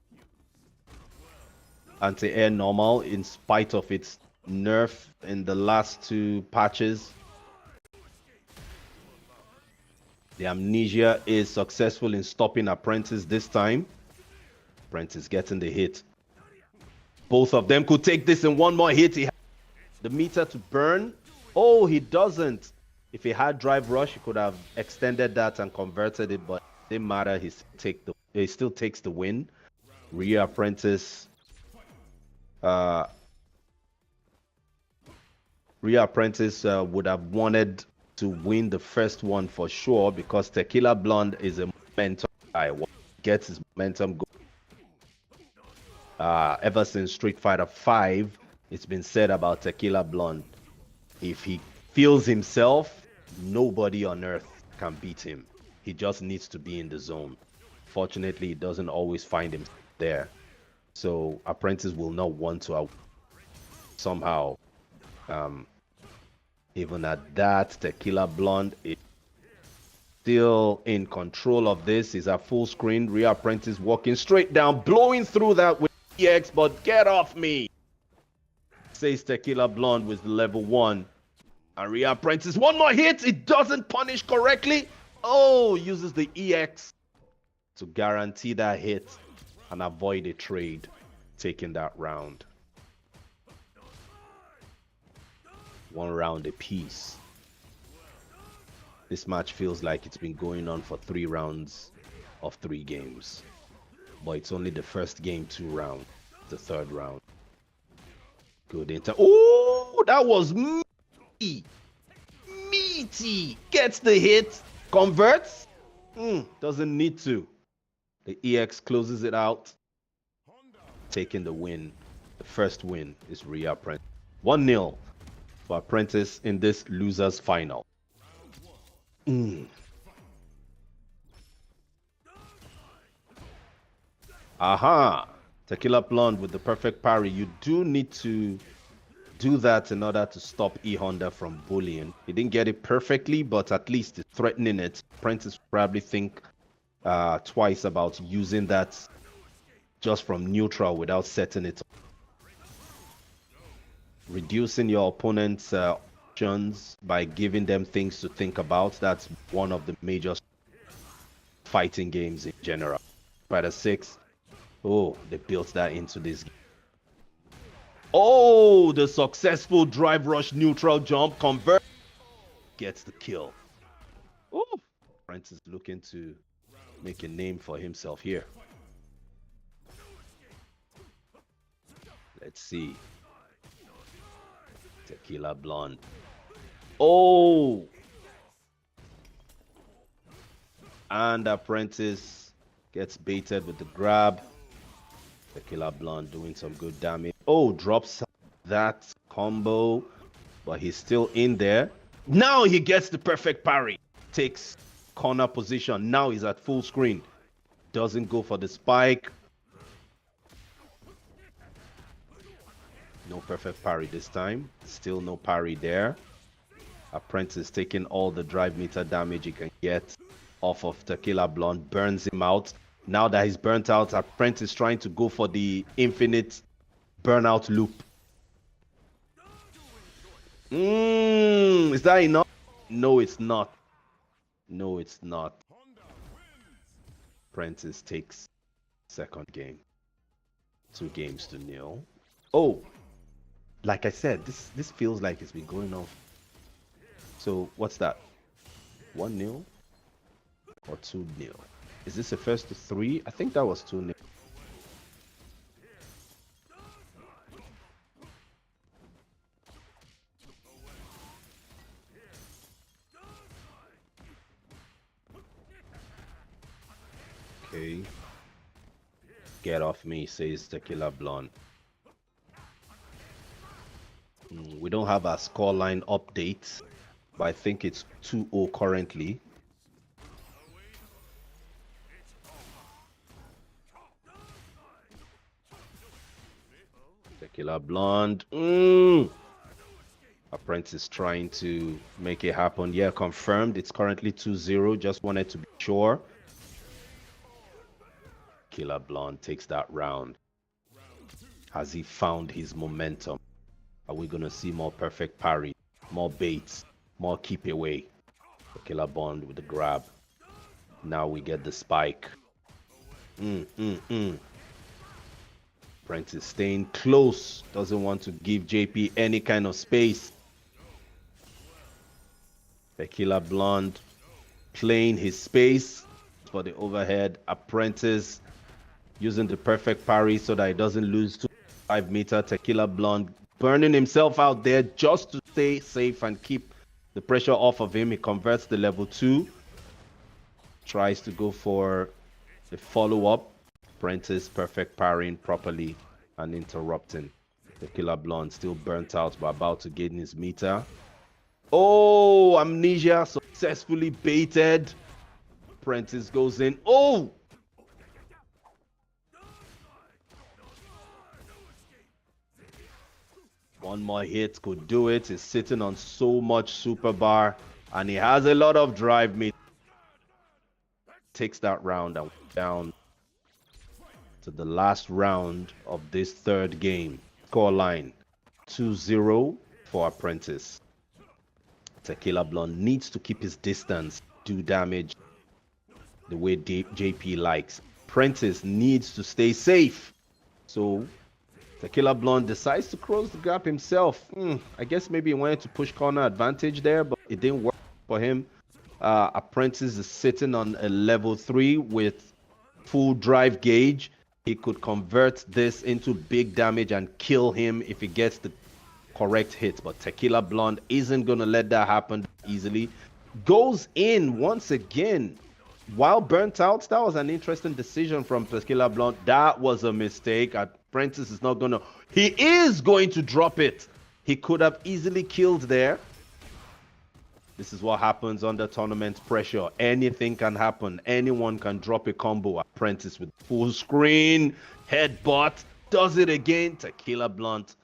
anti-air normal in spite of its nerf in the last 2 patches. The Amnesia is successful in stopping Apprentice this time. Apprentice getting the hit. Both of them could take this in one more hit. He has the meter to burn. Oh, he doesn't. If he had drive rush, he could have extended that and converted it, but it didn't matter. He still takes the win. Rhea Apprentice would have wanted to win the first one for sure, because Tequila Blonde is a momentum guy. Gets his momentum going. Ever since Street Fighter V, it's been said about Tequila Blonde, if he feels himself, nobody on earth can beat him. He just needs to be in the zone. Fortunately, he doesn't always find him there. So Apprentice will not want to somehow. Even at that, Tequila Blonde is still in control of this. He's at full screen. Rhea Apprentice walking straight down, blowing through that with EX, but get off me, says Tequila Blonde with level 1. And Rhea Apprentice, one more hit. It doesn't punish correctly. Oh, uses the EX to guarantee that hit and avoid a trade, taking that round. 1 round apiece. This match feels like it's been going on for 3 rounds of 3 games. But it's only the first game 2 rounds, the 3rd round. Good inter. Oh, that was meaty. Meaty. Gets the hit. Converts. Doesn't need to. The EX closes it out. Taking the win. The first win is Rhea Apprentice. 1-0 for Apprentice in this losers final. Aha! Tequila Blonde with the perfect parry. You do need to do that in order to stop E Honda from bullying. He didn't get it perfectly, but at least it's threatening it. Apprentice probably think twice about using that just from neutral without setting it up. Reducing your opponent's options by giving them things to think about. That's one of the major fighting games in general. Spider 6. Oh, they built that into this game. Oh, the successful drive rush neutral jump convert gets the kill. Oh, Apprentice looking to make a name for himself here. Let's see. Tequila Blonde. Oh! And Apprentice gets baited with the grab. Tequila Blonde doing some good damage. Oh, drops that combo, but he's still in there. Now he gets the perfect parry. Takes corner position. Now he's at full screen. Doesn't go for the spike. No perfect parry this time. Still no parry there. Apprentice taking all the drive meter damage he can get off of Tequila Blonde. Burns him out. Now that he's burnt out, Apprentice trying to go for the infinite burnout loop. Is that enough? No, it's not. No, it's not. Apprentice takes second game. 2-0. Oh, like I said, this feels like it's been going on. So what's that? 1-0 or 2-0? Is this the first to 3? I think that was 2-0. Okay. Get off me, says Tequila Blonde. We don't have a scoreline update, but I think it's 2-0 currently. Tequila Blonde. Apprentice trying to make it happen. Yeah, confirmed. It's currently 2-0. Just wanted to be sure. Tequila Blonde takes that round. Has he found his momentum? Are we going to see more perfect parry, more baits, more keep away? Tequila Blonde with the grab. Now we get the spike. Apprentice staying close. Doesn't want to give JP any kind of space. Tequila Blonde playing his space for the overhead. Apprentice using the perfect parry so that he doesn't lose to 5 meter. Tequila Blonde burning himself out there just to stay safe and keep the pressure off of him. He converts the level 2. Tries to go for the follow-up. Apprentice perfect parrying properly and interrupting. Tequila Blonde still burnt out but about to gain his meter. Oh, Amnesia successfully baited. Apprentice goes in. Oh! One more hit could do it. He's sitting on so much super bar and he has a lot of drive meter. Takes that round and down to the last round of this third game. Scoreline 2-0 for Apprentice. Tequila Blonde needs to keep his distance, do damage the way JP likes. Apprentice needs to stay safe. So Tequila Blonde decides to close the gap himself. I guess maybe he wanted to push corner advantage there, but it didn't work for him. Apprentice is sitting on a level 3 with full drive gauge. He could convert this into big damage and kill him if he gets the correct hit. But Tequila Blonde isn't going to let that happen easily. Goes in once again. While burnt out, that was an interesting decision from Tequila Blonde. That was a mistake. Apprentice is not going to... He is going to drop it. He could have easily killed there. This is what happens under tournament pressure. Anything can happen. Anyone can drop a combo. Apprentice with full screen. Headbutt. Does it again. Tequila Blunt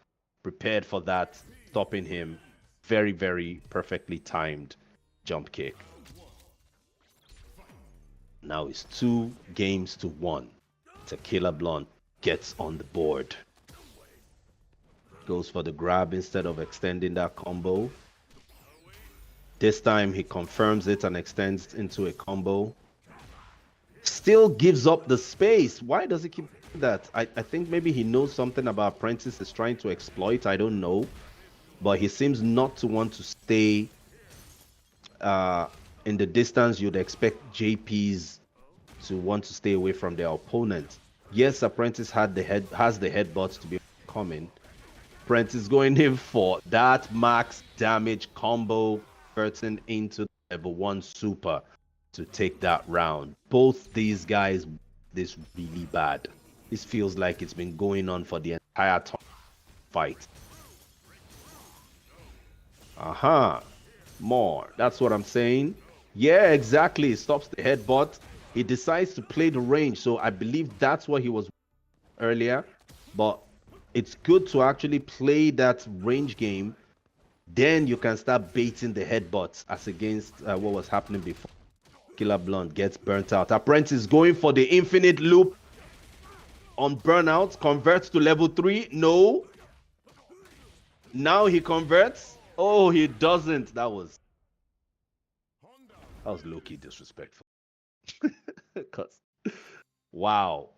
prepared for that. Stopping him. Very, very perfectly timed jump kick. Now it's 2-1. Tequila Blunt gets on the board. Goes for the grab instead of extending that combo. This time he confirms it and extends into a combo. Still gives up the space. Why does he keep doing that? I think maybe he knows something about Apprentice is trying to exploit. I don't know. But he seems not to want to stay in the distance you'd expect JPs to want to stay away from their opponent. Yes, Apprentice has the headbutts to be coming. Apprentice going in for that max damage combo, converting into level 1 super to take that round. Both these guys, this really bad. This feels like it's been going on for the entire fight. More. That's what I'm saying. Yeah, exactly. Stops the headbutt. He decides to play the range. So I believe that's what he was earlier. But it's good to actually play that range game. Then you can start baiting the headbutts as against what was happening before. Killer Blunt gets burnt out. Apprentice going for the infinite loop on burnout. Converts to level 3. No. Now he converts. Oh, he doesn't. That was low-key disrespectful. Wow.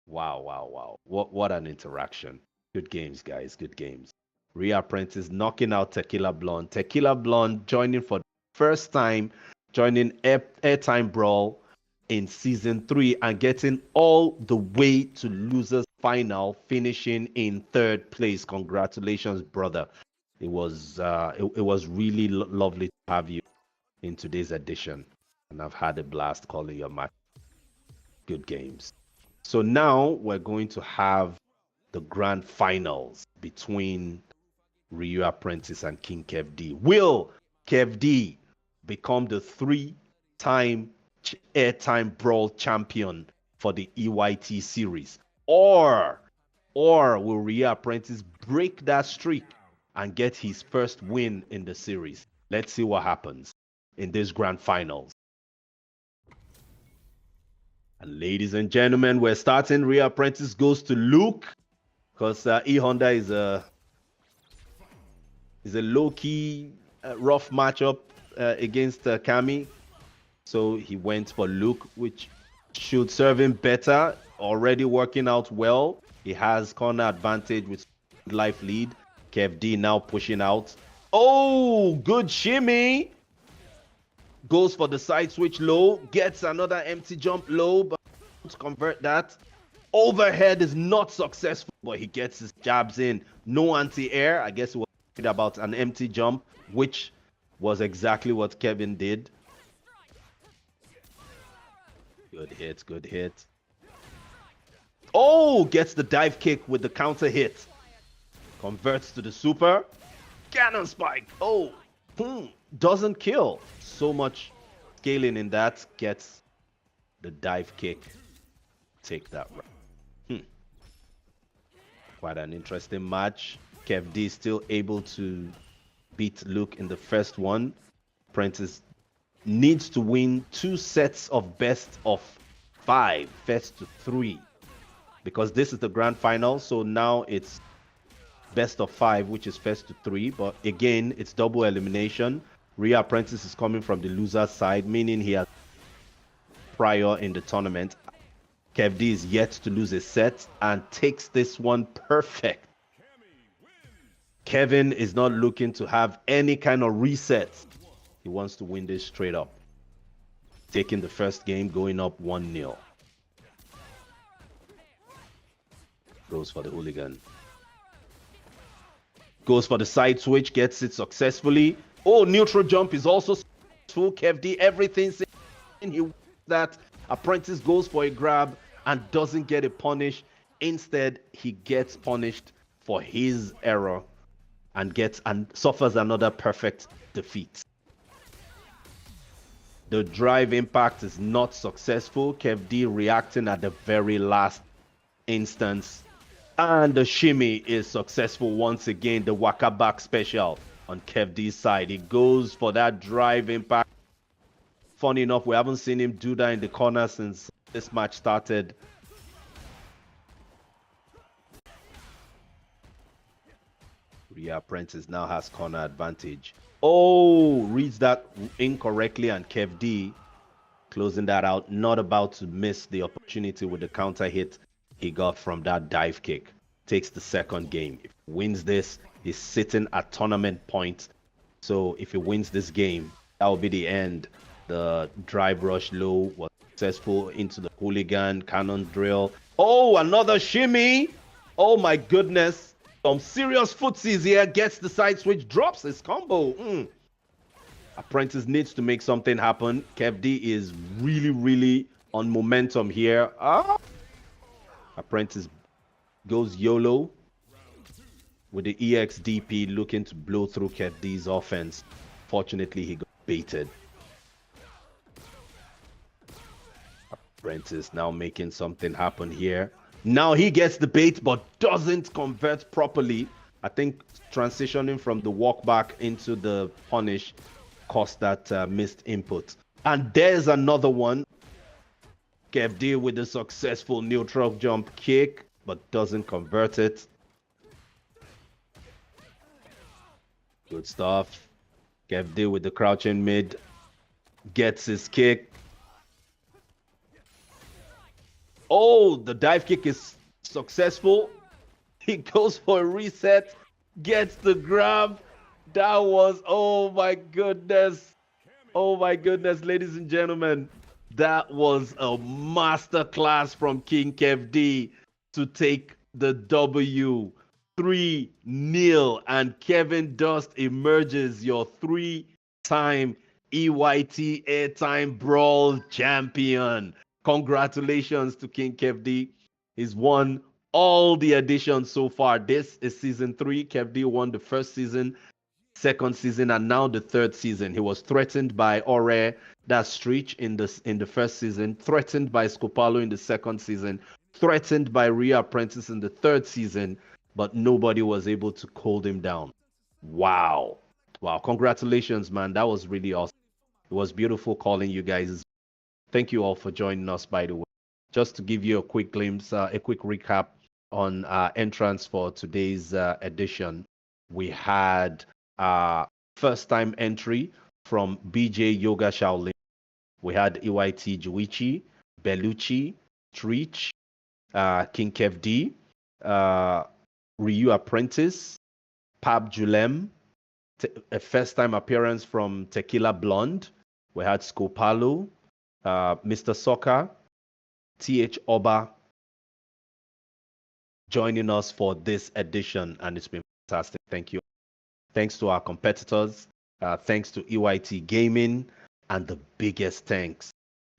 What an interaction. Good games, guys. Good games. Rhea Apprentice knocking out Tequila Blunt. Tequila Blunt joining for the first time, joining Airtime Brawl in season 3 and getting all the way to losers final, finishing in 3rd place. Congratulations, brother. It was really lovely to have you in today's edition, and I've had a blast calling your match. Good games. So now we're going to have the grand finals between Ryu Apprentice and King Kev D. Will Kev D become the 3-time Airtime Brawl champion for the EYT series? Or will Ryu Apprentice break that streak and get his first win in the series? Let's see what happens in this grand finals. And ladies and gentlemen, we're starting. Rhea Apprentice goes to Luke because E Honda is a low-key rough matchup against Kami. So he went for Luke, which should serve him better. Already working out well. He has corner advantage with life lead. Kev D now pushing out. Oh, good shimmy. Goes for the side switch low. Gets another empty jump low, but to convert that. Overhead is not successful, but he gets his jabs in. No anti-air. I guess he was worried about an empty jump, which was exactly what Kevin did. Good hit, good hit. Oh, gets the dive kick with the counter hit. Converts to the super. Cannon spike. Oh, doesn't kill. So much scaling in that. Gets the dive kick. Take that round. Quite an interesting match. Kev D still able to beat Luke in the first one. Apprentice needs to win 2 sets of best of 5, first to 3, because this is the grand final. So now it's best of 5, which is first to 3, but again it's double elimination. Rhea Apprentice is coming from the loser side, meaning he has prior in the tournament. Kev D is yet to lose a set and takes this one perfect. Kevin is not looking to have any kind of resets. He wants to win this straight up. Taking the first game, going up 1-0. Goes for the hooligan. Goes for the side switch, gets it successfully. Oh, neutral jump is also successful. Kev D, everything. He wins that. Apprentice goes for a grab and doesn't get a punish. Instead, he gets punished for his error and suffers another perfect defeat. The drive impact is not successful. Kev D reacting at the very last instance. And the shimmy is successful once again. The waka back special on Kev D's side. He goes for that drive impact. Funny enough, we haven't seen him do that in the corner since this match started. Rhea Prentice now has corner advantage. Oh, reads that incorrectly, and Kev D closing that out. Not about to miss the opportunity with the counter hit he got from that dive kick. Takes the second game. If he wins this, he's sitting at tournament points. So if he wins this game, that will be the end. The drive rush low was successful into the hooligan cannon drill. Oh, another shimmy. Oh my goodness. Some serious footsies here. Gets the side switch, drops his combo. Apprentice needs to make something happen. Kev D is really on momentum here. Apprentice goes YOLO with the EXDP, looking to blow through Kev D's offense. Fortunately, he got baited. Apprentice now making something happen here. Now he gets the bait but doesn't convert properly. I think transitioning from the walk back into the punish cost that missed input. And there's another one. Kev D with the successful neutral jump kick, but doesn't convert it. Good stuff. Kev D with the crouching mid, gets his kick. Oh, the dive kick is successful. He goes for a reset, gets the grab. That was, oh my goodness. Oh my goodness, ladies and gentlemen. That was a masterclass from King Kev D to take the W. 3-0, and Kevin Dust emerges your 3-time EYT Airtime Brawl champion. Congratulations to King Kev D. He's won all the editions so far. This is season 3. Kev D won the first season, second season, and now the third season. He was threatened by Ore, that's Streech in the first season, threatened by Scopalo in the second season, threatened by Rhea Apprentice in the third season, but nobody was able to hold him down. Wow. Congratulations, man. That was really awesome. It was beautiful calling you guys. Thank you all for joining us, by the way. Just to give you a quick glimpse, a quick recap on entrance for today's edition. We had first-time entry from BJ Yoga Shaolin. We had EYT Juichi, Bellucci, Streech, King Kev D, Ryu Apprentice, Pab Julem, a first-time appearance from Tequila Blonde. We had Scopalo, Mr. Soccer, TH Oba joining us for this edition, and it's been fantastic. Thank you. Thanks to our competitors, thanks to EYT Gaming, and the biggest thanks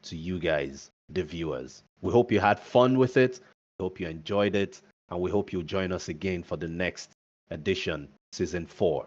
to you guys, the viewers. We hope you had fun with it. We hope you enjoyed it, and we hope you'll join us again for the next edition, season 4.